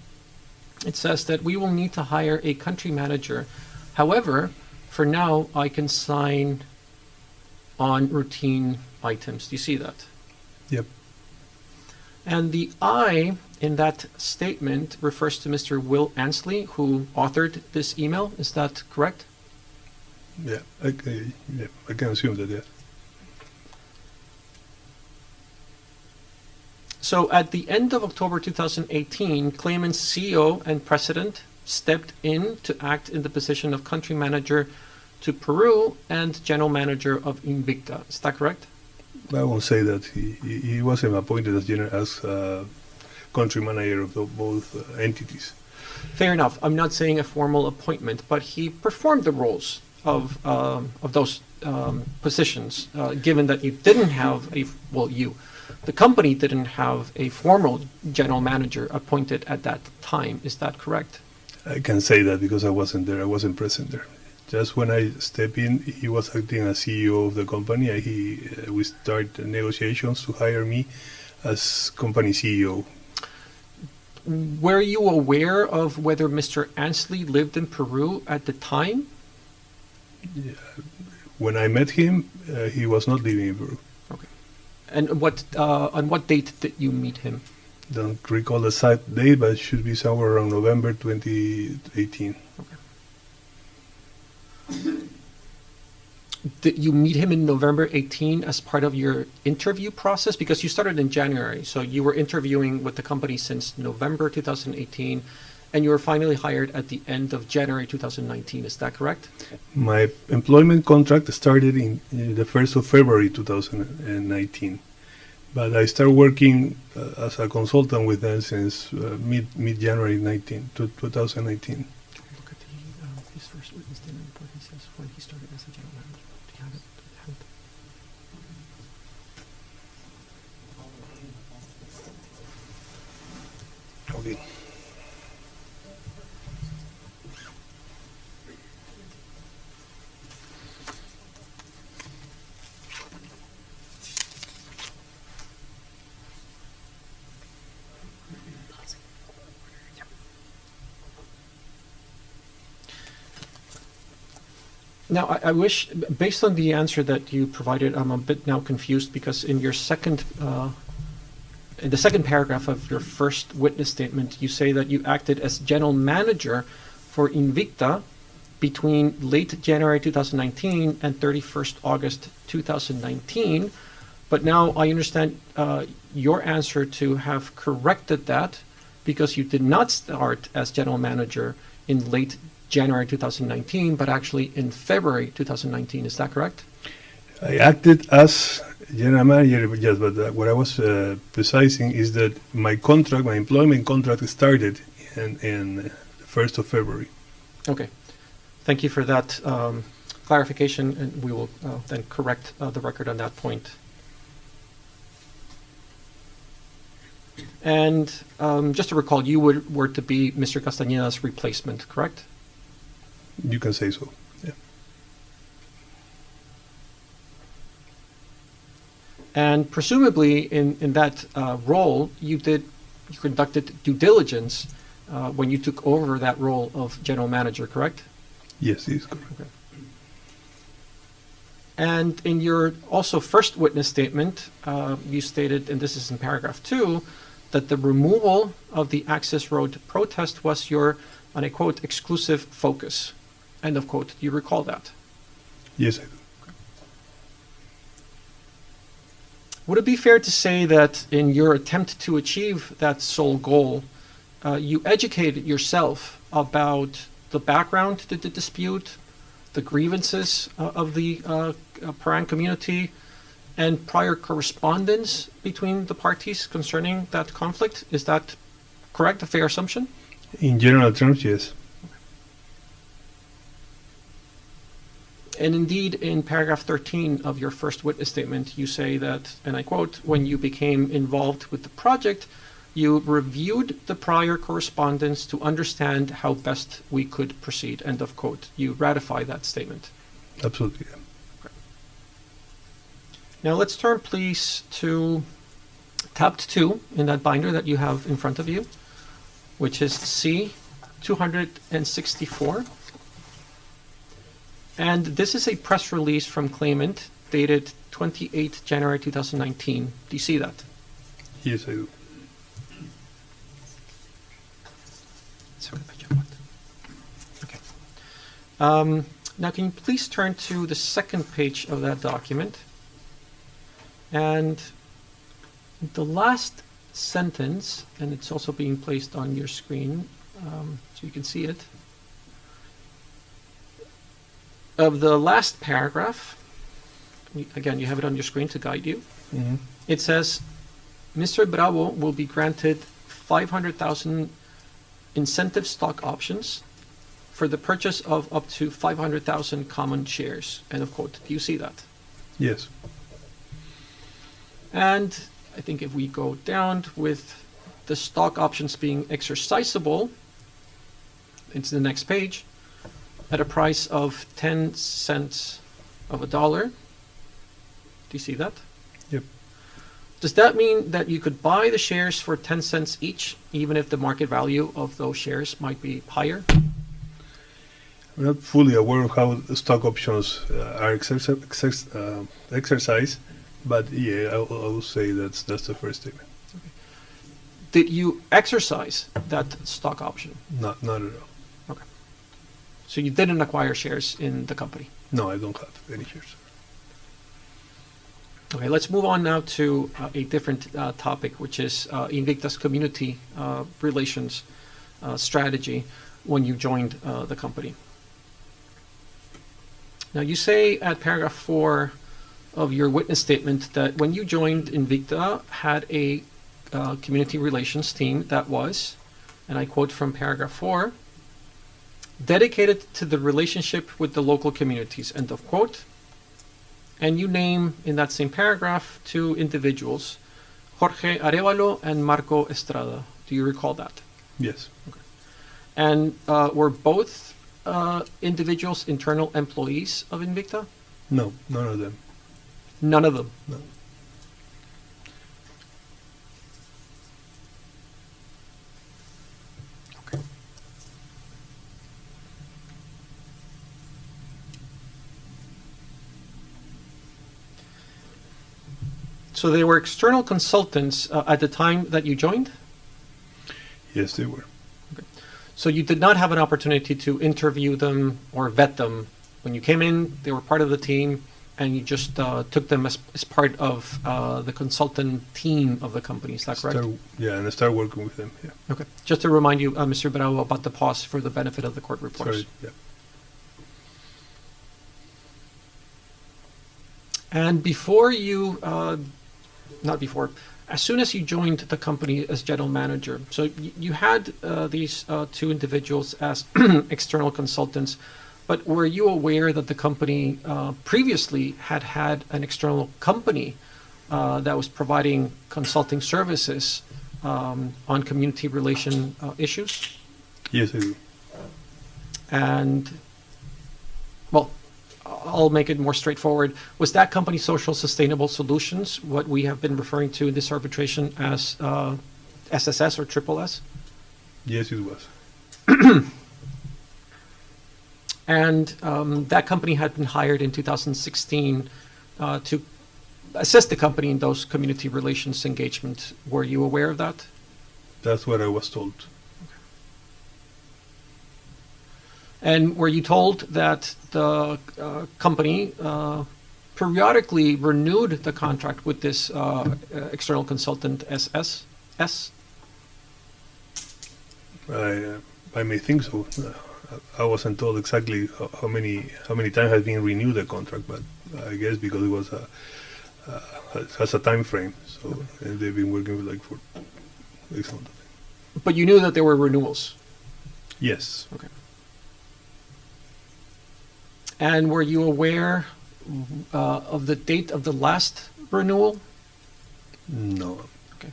it says that we will need to hire a country manager. However, for now, I can sign on routine items. Do you see that? Yep. And the I in that statement refers to Mr. Will Ansley, who authored this email. Is that correct? Yeah, I can assume that, yeah. So at the end of October 2018, claimant's CEO and president stepped in to act in the position of country manager to Peru and general manager of Invicta. Is that correct? I won't say that. He wasn't appointed as country manager of both entities. Fair enough. I'm not saying a formal appointment, but he performed the roles of those positions, given that you didn't have the company didn't have a formal general manager appointed at that time. Is that correct? I can say that because I wasn't there. I wasn't present there. Just when I stepped in, he was acting as CEO of the company. We started negotiations to hire me as company CEO. Were you aware of whether Mr. Ansley lived in Peru at the time? Yeah. When I met him, he was not living in Peru. Okay. And on what date did you meet him? Don't recall the exact date, but it should be somewhere around November 2018. Okay. Did you meet him in November 18 as part of your interview process? Because you started in January, so you were interviewing with the company since November 2018, and you were finally hired at the end of January 2019. Is that correct? My employment contract started in the 1st of February 2019, but I started working as a consultant with them since mid-January 2019. Look at his first witness statement report. He says when he started as a general manager. Do you have it? Okay. Now, I wish, based on the answer that you provided, I'm a bit now confused because in your in the second paragraph of your first witness statement, you say that you acted as general manager for Invicta between late January 2019 and 31st August 2019. But now I understand your answer to have corrected that because you did not start as general manager in late January 2019, but actually in February 2019. Is that correct? I acted as general manager, yes, but what I was precising is that my employment contract started in the 1st of February. Okay. Thank you for that clarification, and we will then correct the record on that point. And just to recall, you were to be Mr. Castañeda's replacement, correct? You can say so, yeah. And presumably in that role, you conducted due diligence when you took over that role of general manager, correct? Yes, it is correct. Okay. And in your also first witness statement, you stated, and this is in paragraph 2, that the removal of the access road protest was your, and I quote, exclusive focus, end of quote. Do you recall that? Yes, I do. Would it be fair to say that in your attempt to achieve that sole goal, you educated yourself about the background to the dispute, the grievances of the Peran community, and prior correspondence between the parties concerning that conflict? Is that correct, a fair assumption? In general terms, yes. And indeed, in paragraph 13 of your first witness statement, you say that, and I quote, when you became involved with the project, you reviewed the prior correspondence to understand how best we could proceed, end of quote. You ratify that statement. Absolutely. Yeah. Now let's turn, please, to tab 2 in that binder that you have in front of you, which is C264. And this is a press release from claimant dated 28 January 2019. Do you see that? Yes, I do. Okay. Now, can you please turn to the second page of that document? And the last sentence, and it's also being placed on your screen, so you can see it. Of the last paragraph, again, you have it on your screen to guide you. Mm-hmm. It says, Mr. Bravo will be granted 500,000 incentive stock options for the purchase of up to 500,000 common shares. End of quote. Do you see that? Yes. And I think if we go down with the stock options being exercisable, into the next page, at a price of 10 cents of a dollar. Do you see that? Yep. Does that mean that you could buy the shares for 10 cents each, even if the market value of those shares might be higher? I'm not fully aware of how the stock options are exercised, but yeah, I will say that's the first statement. Okay. Did you exercise that stock option? Not at all. Okay. So you didn't acquire shares in the company? No, I don't have any shares. Okay, let's move on now to a different topic, which is Invicta's community relations strategy when you joined the company. Now, you say at paragraph 4 of your witness statement that when you joined, Invicta had a community relations team that was, and I quote from paragraph 4, dedicated to the relationship with the local communities, end of quote. And you name in that same paragraph 2 individuals, Jorge Arevalo and Marco Estrada. Do you recall that? Yes. Okay. And were both individuals internal employees of Invicta? No, none of them. None of them? No. Okay. So they were external consultants at the time that you joined? Yes, they were. Okay. So you did not have an opportunity to interview them or vet them. When you came in, they were part of the team, and you just took them as part of the consultant team of the company. Is that correct? And I started working with them. Yeah. Okay. Just to remind you, Mr. Bravo, about the pause for the benefit of the court reporters. Sorry. Yeah. And before you, not before, as soon as you joined the company as general manager, so you had these 2 individuals as external consultants, but were you aware that the company previously had an external company that was providing consulting services on community relation issues? Yes, I do. And, well, I'll make it more straightforward. Was that company Social Sustainable Solutions, what we have been referring to in this arbitration as SSS or Triple S? Yes, it was. And that company had been hired in 2016 to assist the company in those community relations engagements. Were you aware of that? That's what I was told. And were you told that the company periodically renewed the contract with this external consultant SSS? I may think so. I wasn't told exactly how many times has been renewed the contract, but I guess because it was has a time frame, so and they've been working with like for X amount of time. But you knew that there were renewals. Yes. Okay. And were you aware of the date of the last renewal? No. Okay.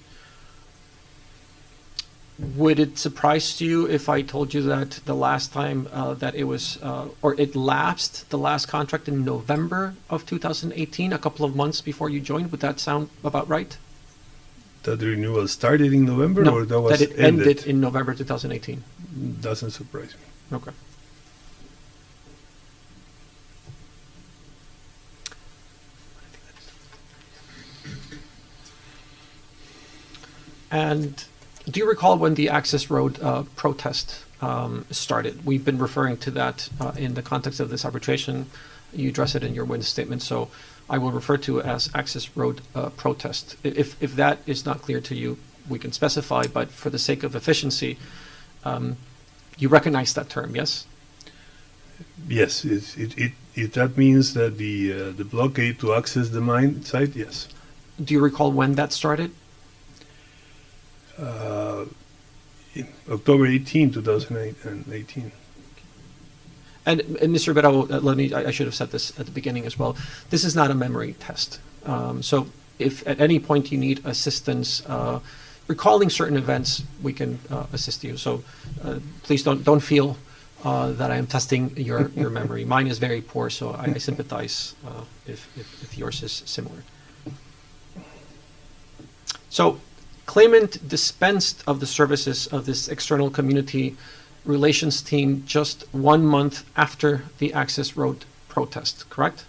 Would it surprise you if I told you that the last time that it was, or it lapsed, the last contract in November of 2018, a couple of months before you joined? Would that sound about right? That the renewal started in November, No, or that was that it ended in November 2018. Doesn't surprise me. Okay. And do you recall when the Access Road protest started? We've been referring to that in the context of this arbitration. You address it in your witness statement, so I will refer to it as Access Road protest. If that is not clear to you, we can specify, but for the sake of efficiency, you recognize that term, yes? Yes, if that means that the blockade to access the mine site, yes. Do you recall when that started? In October 18, 2018. And Mr. Bravo, I should have said this at the beginning as well. This is not a memory test. So if at any point you need assistance recalling certain events, we can assist you. So please don't feel that I am testing your memory. Mine is very poor, so I sympathize if yours is similar. So claimant dispensed of the services of this external community relations team just 1 month after the Access Road protest, correct?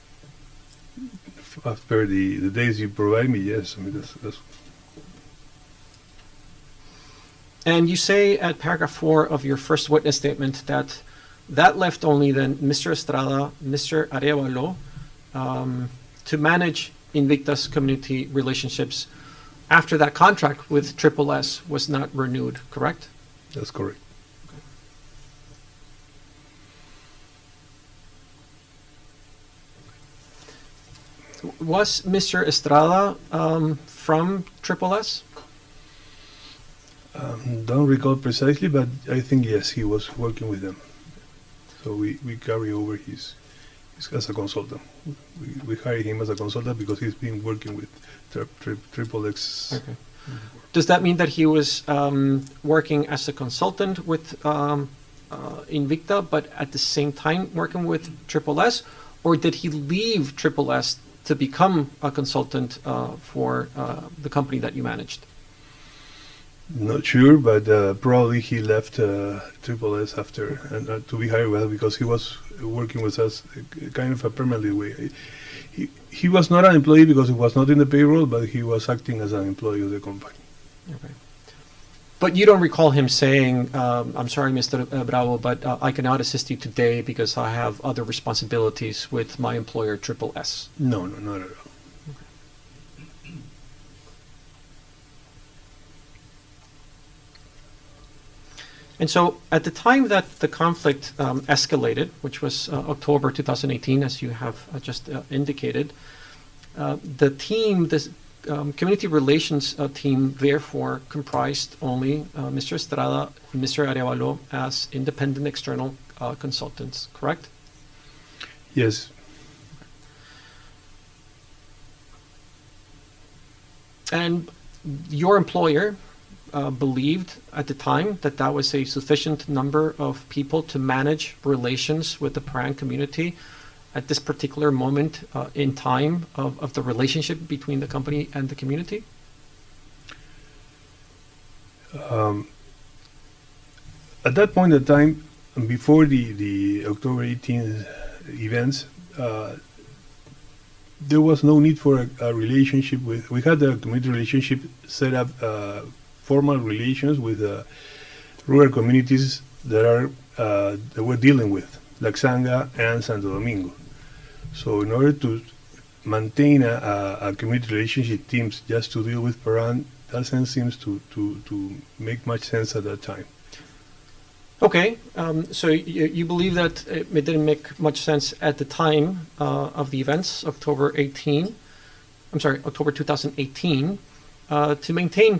After the days you provide me, yes. I mean, that's And you say at paragraph 4 of your first witness statement that left only then Mr. Estrada, Mr. Arevalo to manage Invicta's community relationships after that contract with Triple S was not renewed, correct? That's correct. Was Mr. Estrada from Triple S? Don't recall precisely, but I think yes, he was working with them. So we carry over his as a consultant. We hire him as a consultant because he's been working with Triple X. Okay. Does that mean that he was working as a consultant with Invicta, but at the same time working with Triple S, or did he leave Triple S to become a consultant for the company that you managed? Not sure, but probably he left Triple S after and to be hired well because he was working with us kind of a permanent way. He was not an employee because he was not in the payroll, but he was acting as an employee of the company. Okay. But you don't recall him saying, I'm sorry, Mr. Bravo, but I cannot assist you today because I have other responsibilities with my employer, Triple S. No, not at all. And so at the time that the conflict escalated, which was October 2018, as you have just indicated, the team, this community relations team, therefore comprised only Mr. Estrada and Mr. Arevalo as independent external consultants, correct? Yes. And your employer believed at the time that that was a sufficient number of people to manage relations with the Peruvian community at this particular moment in time of the relationship between the company and the community? At that point in time, before the October 18th events, there was no need for a relationship with. We had a community relationship set up. Formal relations with rural communities that we're dealing with, like Sanga and Santo Domingo. So in order to maintain a community relationship teams just to deal with Paran doesn't seem to make much sense at that time. Okay, so you believe that it didn't make much sense at the time of the events, October 2018, to maintain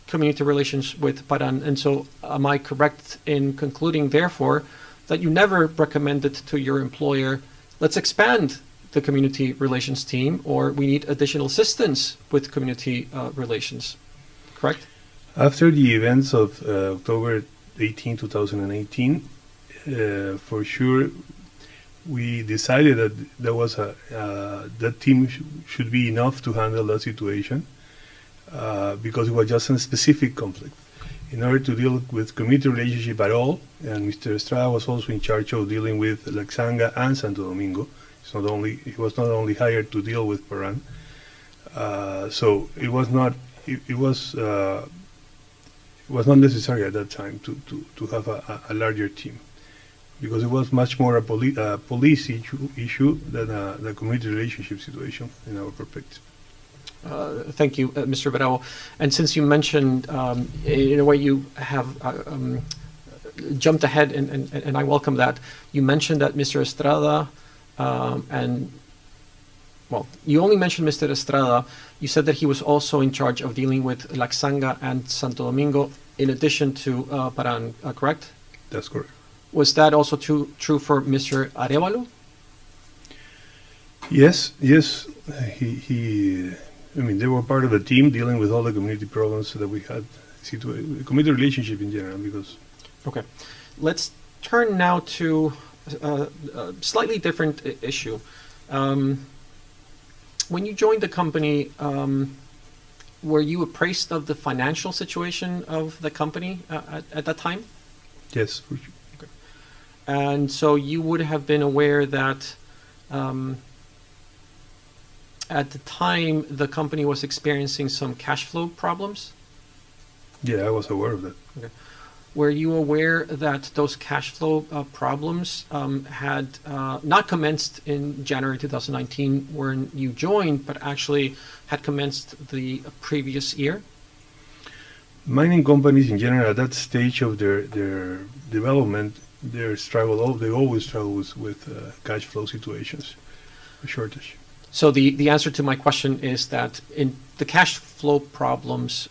community relations with Paran. And so am I correct in concluding, therefore, that you never recommended to your employer, let's expand the community relations team, or we need additional assistance with community relations, correct? After the events of October 18, 2018, for sure, we decided that there was that team should be enough to handle that situation because it was just a specific conflict. In order to deal with community relationship at all, and Mr. Estrada was also in charge of dealing with Laxanga and Santo Domingo. He was not only hired to deal with Paran, so it was not necessary at that time to have a larger team, because it was much more a police issue than the community relationship situation in our perspective. Thank you, Mr. Bravo. And since you mentioned, in a way you have jumped ahead, and I welcome that, you mentioned that Mr. Estrada, you only mentioned Mr. Estrada. You said that he was also in charge of dealing with Laxanga and Santo Domingo, in addition to Paran, correct? That's correct. Was that also true for Mr. Arevalo? Yes. They were part of the team dealing with all the community problems that we had, community relationship in general. Okay, let's turn now to a slightly different issue. When you joined the company, were you appraised of the financial situation of the company at that time? Yes, for sure. Okay. And so you would have been aware that at the time the company was experiencing some cash flow problems? Yeah, I was aware of that. Okay. Were you aware that those cash flow problems had not commenced in January 2019 when you joined, but actually had commenced the previous year? Mining companies in general, at that stage of their development, they always struggle with cash flow situations, a shortage. So the answer to my question is that in the cash flow problems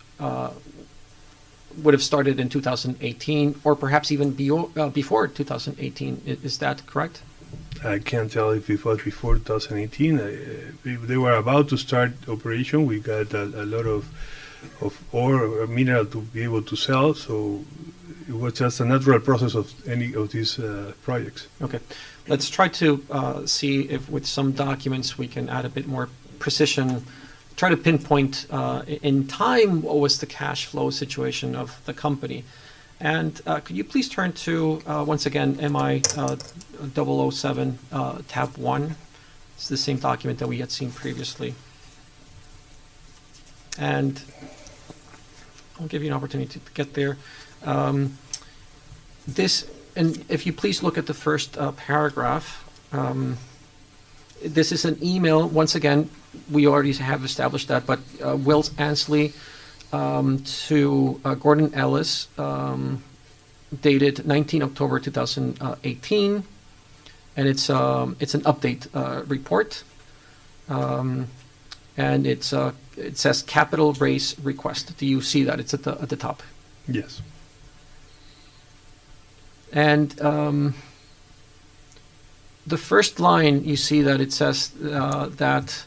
would have started in 2018, or perhaps even before 2018. Is that correct? I can't tell if it was before 2018. They were about to start operation. We got a lot of ore or mineral to be able to sell, so it was just a natural process of any of these projects. Okay, let's try to see if with some documents we can add a bit more precision, try to pinpoint in time what was the cash flow situation of the company. And could you please turn to, once again, MI 007, tab 1. It's the same document that we had seen previously. And I'll give you an opportunity to get there. And if you please look at the first paragraph, this is an email. Once again, we already have established that, but Wills Ansley to Gordon Ellis, dated 19 October 2018, and it's an update report, and it says capital raise request. Do you see that? It's at the top. Yes. And the first line, you see that it says that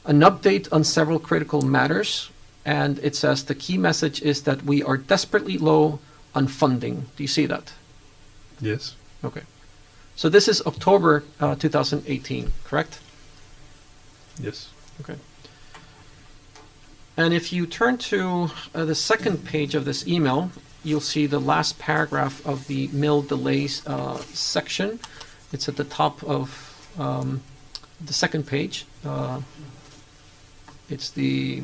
an update on several critical matters, and it says the key message is that we are desperately low on funding. Do you see that? Yes. Okay. So this is October 2018, correct? Yes. Okay. And if you turn to the second page of this email, you'll see the last paragraph of the mill delays section. It's at the top of the second page. It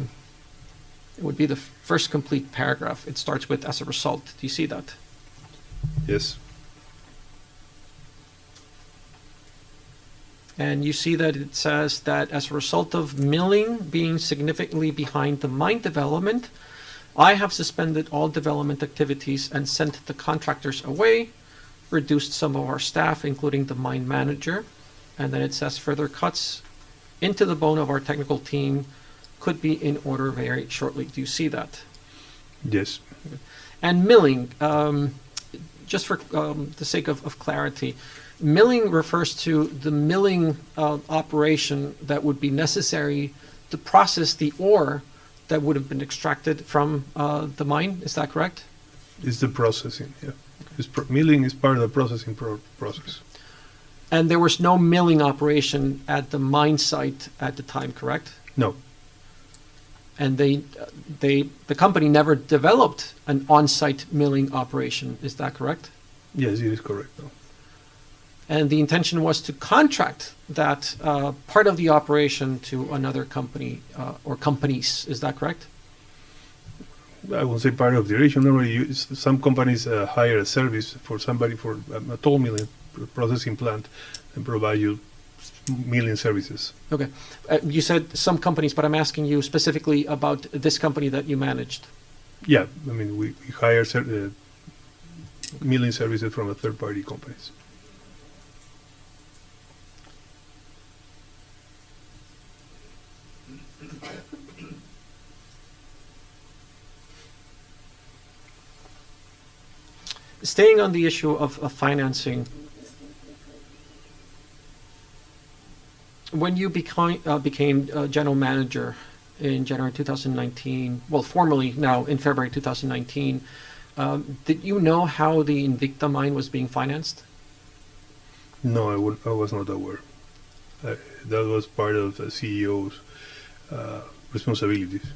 would be the first complete paragraph. It starts with "as a result." Do you see that? Yes. And you see that it says that as a result of milling being significantly behind the mine development, I have suspended all development activities and sent the contractors away, reduced some of our staff, including the mine manager. And then it says further cuts into the bone of our technical team could be in order very shortly. Do you see that? Yes. And milling, just for the sake of clarity, milling refers to the milling operation that would be necessary to process the ore that would have been extracted from the mine. Is that correct? It's the processing, yeah. Milling is part of the processing process. And there was no milling operation at the mine site at the time, correct? No. And the company never developed an on-site milling operation. Is that correct? Yes, it is correct. No. And the intention was to contract that part of the operation to another company or companies. Is that correct? I won't say part of the operation. Normally, some companies hire a service for somebody for a toll milling processing plant and provide you milling services. Okay. You said some companies, but I'm asking you specifically about this company that you managed. Yeah, I mean, we hire milling services from a third-party companies. Staying on the issue of financing, when you became general manager in January 2019, well, formally now in February 2019, did you know how the Invicta mine was being financed? No, I was not aware. That was part of the CEO's responsibilities.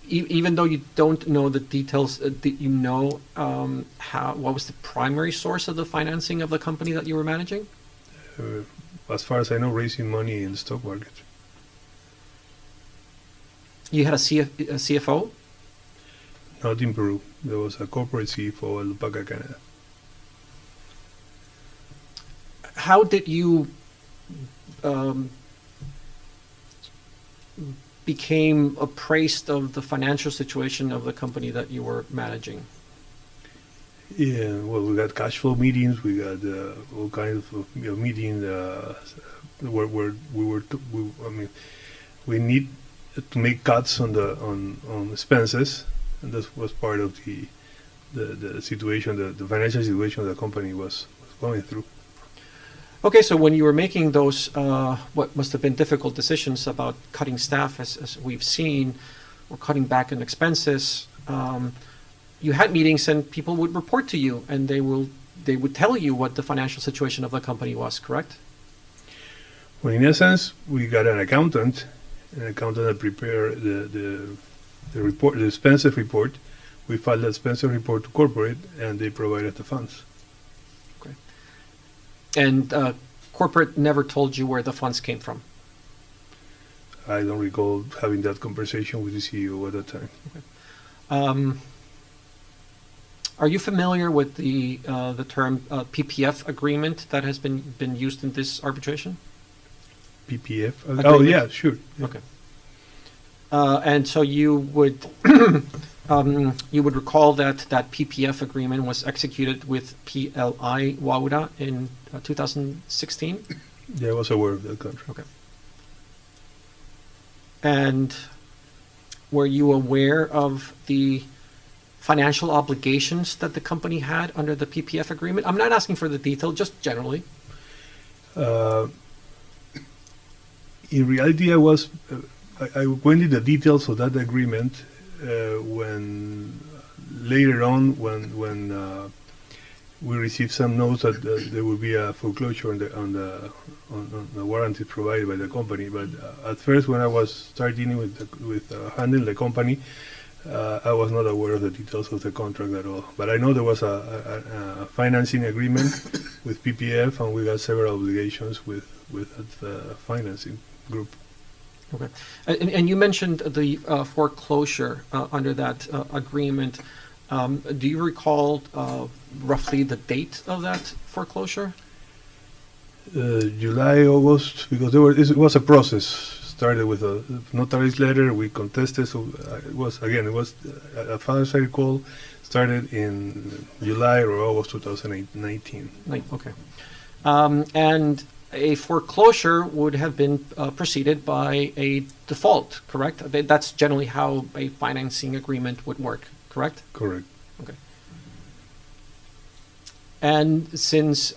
Even though you don't know the details, did you know what was the primary source of the financing of the company that you were managing? As far as I know, raising money in the stock market. You had a CFO? Not in Peru. There was a corporate CFO at Lupaka, Canada. How did you became appraised of the financial situation of the company that you were managing? Yeah, well, we got cash flow meetings. We got all kinds of meetings where we need to make cuts on expenses, and that was part of the situation, the financial situation the company was going through. Okay, so when you were making those, what must have been difficult decisions about cutting staff, as we've seen, or cutting back on expenses, you had meetings and people would report to you, and they would tell you what the financial situation of the company was, correct? Well, in essence, we got an accountant that prepared the report, the expenses report. We filed the expenses report to corporate, and they provided the funds. Okay. And corporate never told you where the funds came from? I don't recall having that conversation with the CEO at that time. Okay. Are you familiar with the term PPF agreement that has been used in this arbitration? PPF? Agreement? Oh, yeah, sure. Yeah. Okay. And so you would you would recall that PPF agreement was executed with PLI Waura in 2016? Yeah, I was aware of that contract. Okay. And were you aware of the financial obligations that the company had under the PPF agreement? I'm not asking for the detail, just generally. In reality, I went into the details of that agreement when later on, when we received some notes that there would be a foreclosure on the warranty provided by the company. But at first, when I was starting with handling the company, I was not aware of the details of the contract at all. But I know there was a financing agreement with PPF, and we got several obligations with the financing group. Okay. And you mentioned the foreclosure under that agreement. Do you recall roughly the date of that foreclosure? July, August, because it was a process. Started with a notary's letter. We contested. So it was as far as I recall, started in July or August 2019. Okay. And a foreclosure would have been preceded by a default, correct? That's generally how a financing agreement would work, correct? Correct. Okay. And since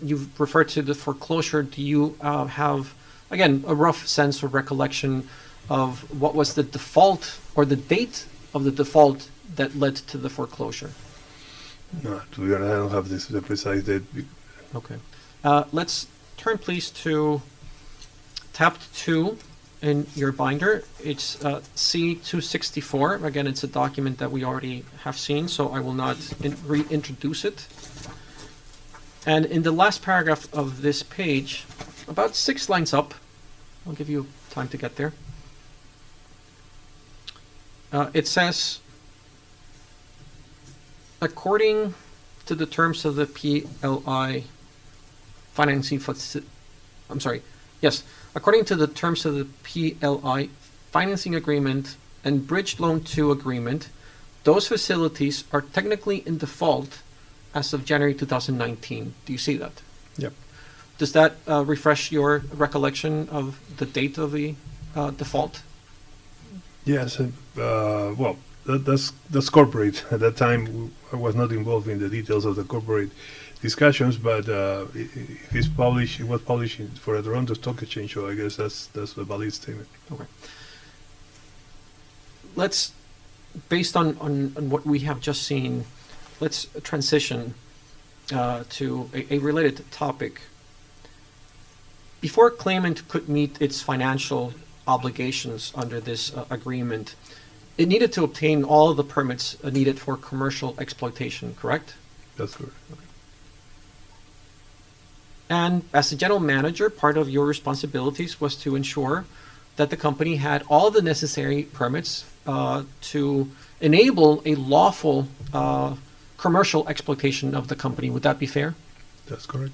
you've referred to the foreclosure, do you have, again, a rough sense or recollection of what was the default or the date of the default that led to the foreclosure? No, to be honest, I don't have the precise date. Okay. Let's turn, please, to tab 2 in your binder. It's C264. Again, it's a document that we already have seen, so I will not reintroduce it. And in the last paragraph of this page, about 6 lines up, I'll give you time to get there. It says, according to the terms of the PLI financing according to the terms of the PLI financing agreement and bridge loan 2 agreement, those facilities are technically in default as of January 2019. Do you see that? Yep. Does that refresh your recollection of the date of the default? Yes. Well, that's corporate. At that time, I was not involved in the details of the corporate discussions, but if it's published, it was published for a Toronto Stock Exchange, so I guess that's a valid statement. Okay. Let's, based on what we have just seen, let's transition to a related topic. Before claimant could meet its financial obligations under this agreement, it needed to obtain all of the permits needed for commercial exploitation, correct? That's correct. Okay. And as the general manager, part of your responsibilities was to ensure that the company had all the necessary permits to enable a lawful commercial exploitation of the company. Would that be fair? That's correct.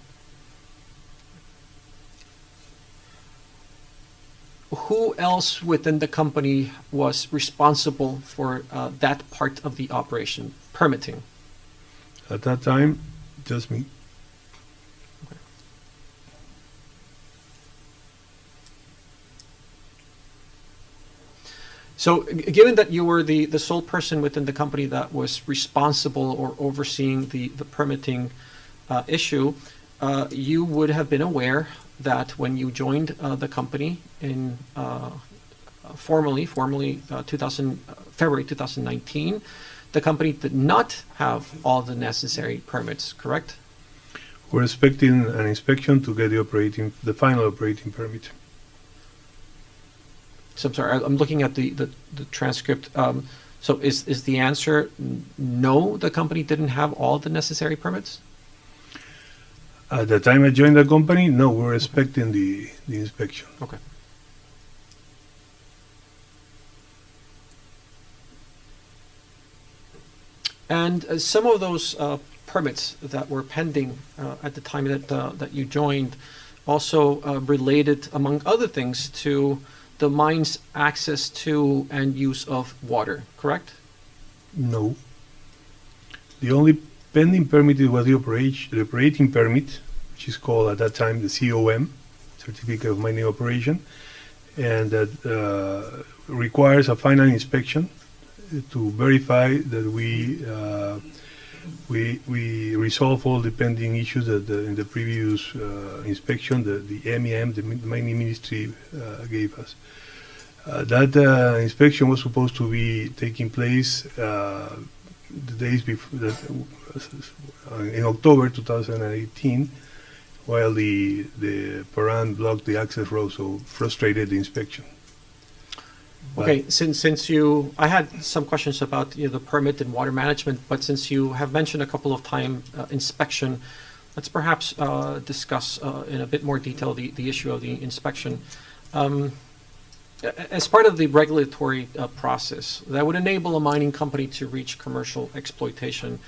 Who else within the company was responsible for that part of the operation, permitting? At that time, just me. So given that you were the sole person within the company that was responsible or overseeing the permitting issue, you would have been aware that when you joined the company in formally February 2019, the company did not have all the necessary permits, correct? We're expecting an inspection to get the final operating permit. So I'm sorry, I'm looking at the transcript. So is the answer no, the company didn't have all the necessary permits? At the time I joined the company, no, we were expecting the inspection. Okay. And some of those permits that were pending at the time that you joined also related, among other things, to the mine's access to and use of water, correct? No. The only pending permit was the operating permit, which is called at that time the COM, Certificate of Mining Operation, and that requires a final inspection to verify that we resolve all the pending issues that in the previous inspection the MEM, the Mining Ministry, gave us. That inspection was supposed to be taking place the days before, in October 2018, while the Paran blocked the access road, so frustrated the inspection. Okay, since you, I had some questions about the permit and water management, but since you have mentioned a couple of times inspection, let's perhaps discuss in a bit more detail the issue of the inspection. As part of the regulatory process that would enable a mining company to reach commercial exploitation,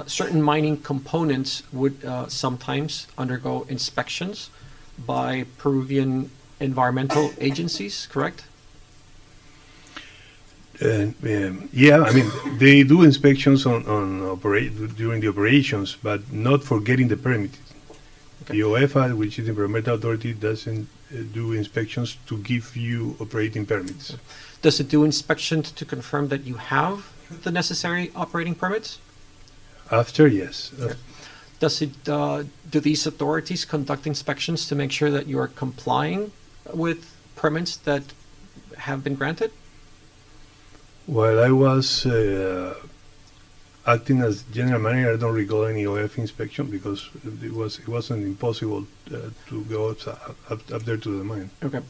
certain mining components would sometimes undergo inspections by Peruvian environmental agencies, correct? Yeah, I mean, they do inspections during the operations, but not for getting the permit. Okay. The OEFA, which is the environmental authority, doesn't do inspections to give you operating permits. Does it do inspections to confirm that you have the necessary operating permits? After, yes. Does it, do these authorities conduct inspections to make sure that you are complying with permits that have been granted? While I was acting as general manager, I don't recall any OF inspection because it wasn't impossible to go up there to the mine. Okay.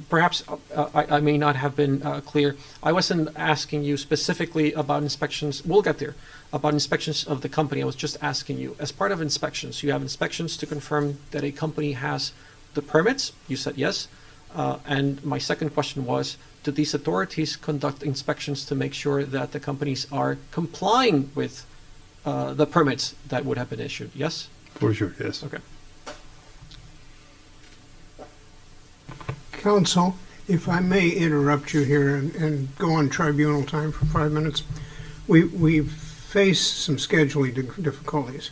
Perhaps I may not have been clear. I wasn't asking you specifically about inspections. We'll get there. About inspections of the company. I was just asking you, as part of inspections, you have inspections to confirm that a company has the permits. You said yes. And my second question was, do these authorities conduct inspections to make sure that the companies are complying with the permits that would have been issued? Yes? For sure, yes. Okay. Counsel, if I may interrupt you here and go on tribunal time for 5 minutes. We've faced some scheduling difficulties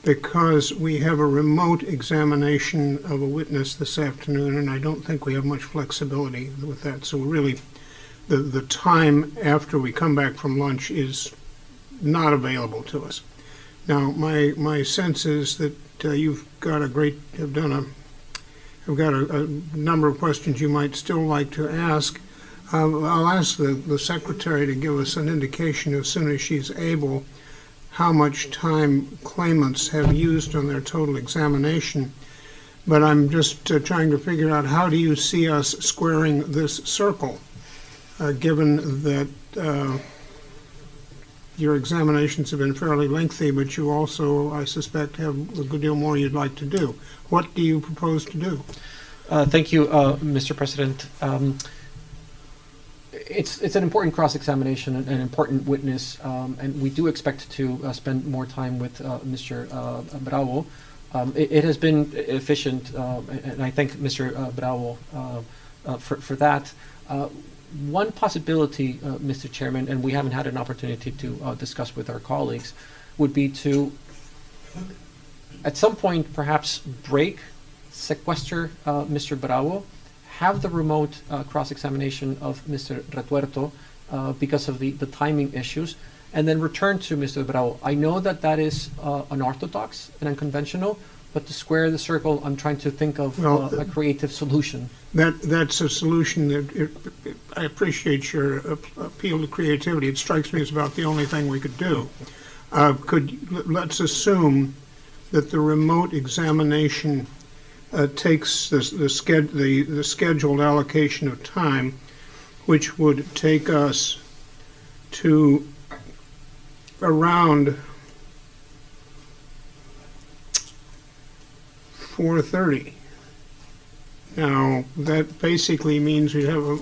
because we have a remote examination of a witness this afternoon, and I don't think we have much flexibility with that. So really, the time after we come back from lunch is not available to us. Now, my sense is that you've got have got a number of questions you might still like to ask. I'll ask the secretary to give us an indication as soon as she's able how much time claimants have used on their total examination. But I'm just trying to figure out, how do you see us squaring this circle, given that your examinations have been fairly lengthy, but you also, I suspect, have a good deal more you'd like to do. What do you propose to do? Thank you, Mr. President. It's an important cross-examination, an important witness, and we do expect to spend more time with Mr. Bravo. It has been efficient, and I thank Mr. Bravo for that. One possibility, Mr. Chairman, and we haven't had an opportunity to discuss with our colleagues, would be to, at some point, perhaps sequester Mr. Bravo, have the remote cross-examination of Mr. Retuerto because of the timing issues, and then return to Mr. Bravo. I know that is unorthodox and unconventional, but to square the circle, I'm trying to think of a creative solution. That's a solution that I appreciate your appeal to creativity. It strikes me as about the only thing we could do. Let's assume that the remote examination takes the scheduled allocation of time, which would take us to around 4:30. Now, that basically means we have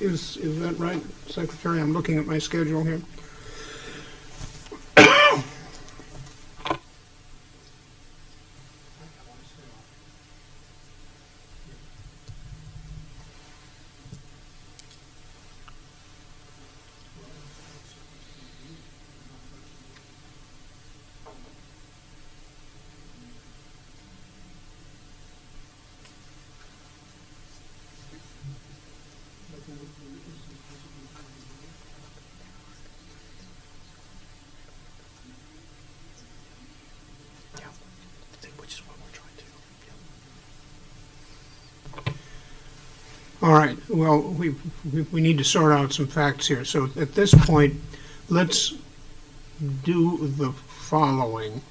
is that right, Secretary? I'm looking at my schedule here. All right, well, we need to sort out some facts here. So at this point, let's do the following.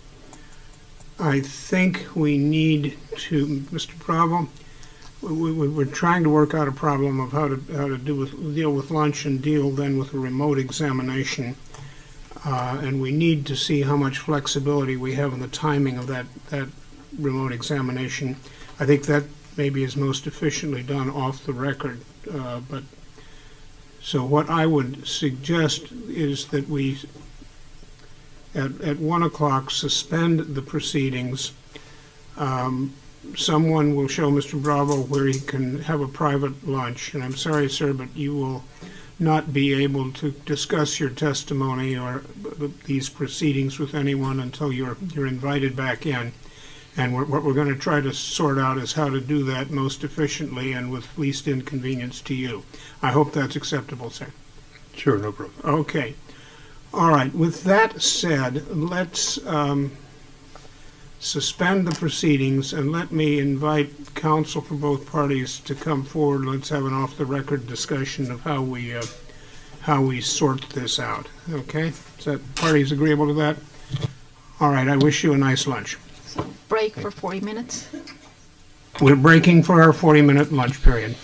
I think we need to, Mr. Bravo, we're trying to work out a problem of how to deal with lunch and deal then with a remote examination. And we need to see how much flexibility we have in the timing of that remote examination. I think that maybe is most efficiently done off the record. But so what I would suggest is that we at 1 o'clock, suspend the proceedings. Someone will show Mr. Bravo where he can have a private lunch, and I'm sorry, sir, but you will not be able to discuss your testimony or these proceedings with anyone until you're invited back in. And what we're going to try to sort out is how to do that most efficiently and with least inconvenience to you. I hope that's acceptable, sir. Sure, no problem. Okay. All right. With that said, let's suspend the proceedings and let me invite counsel for both parties to come forward. Let's have an off-the-record discussion of how we sort this out. Okay? Is that parties agreeable to that? All right. I wish you a nice lunch. So break for 40 minutes. We're breaking for our 40-minute lunch period.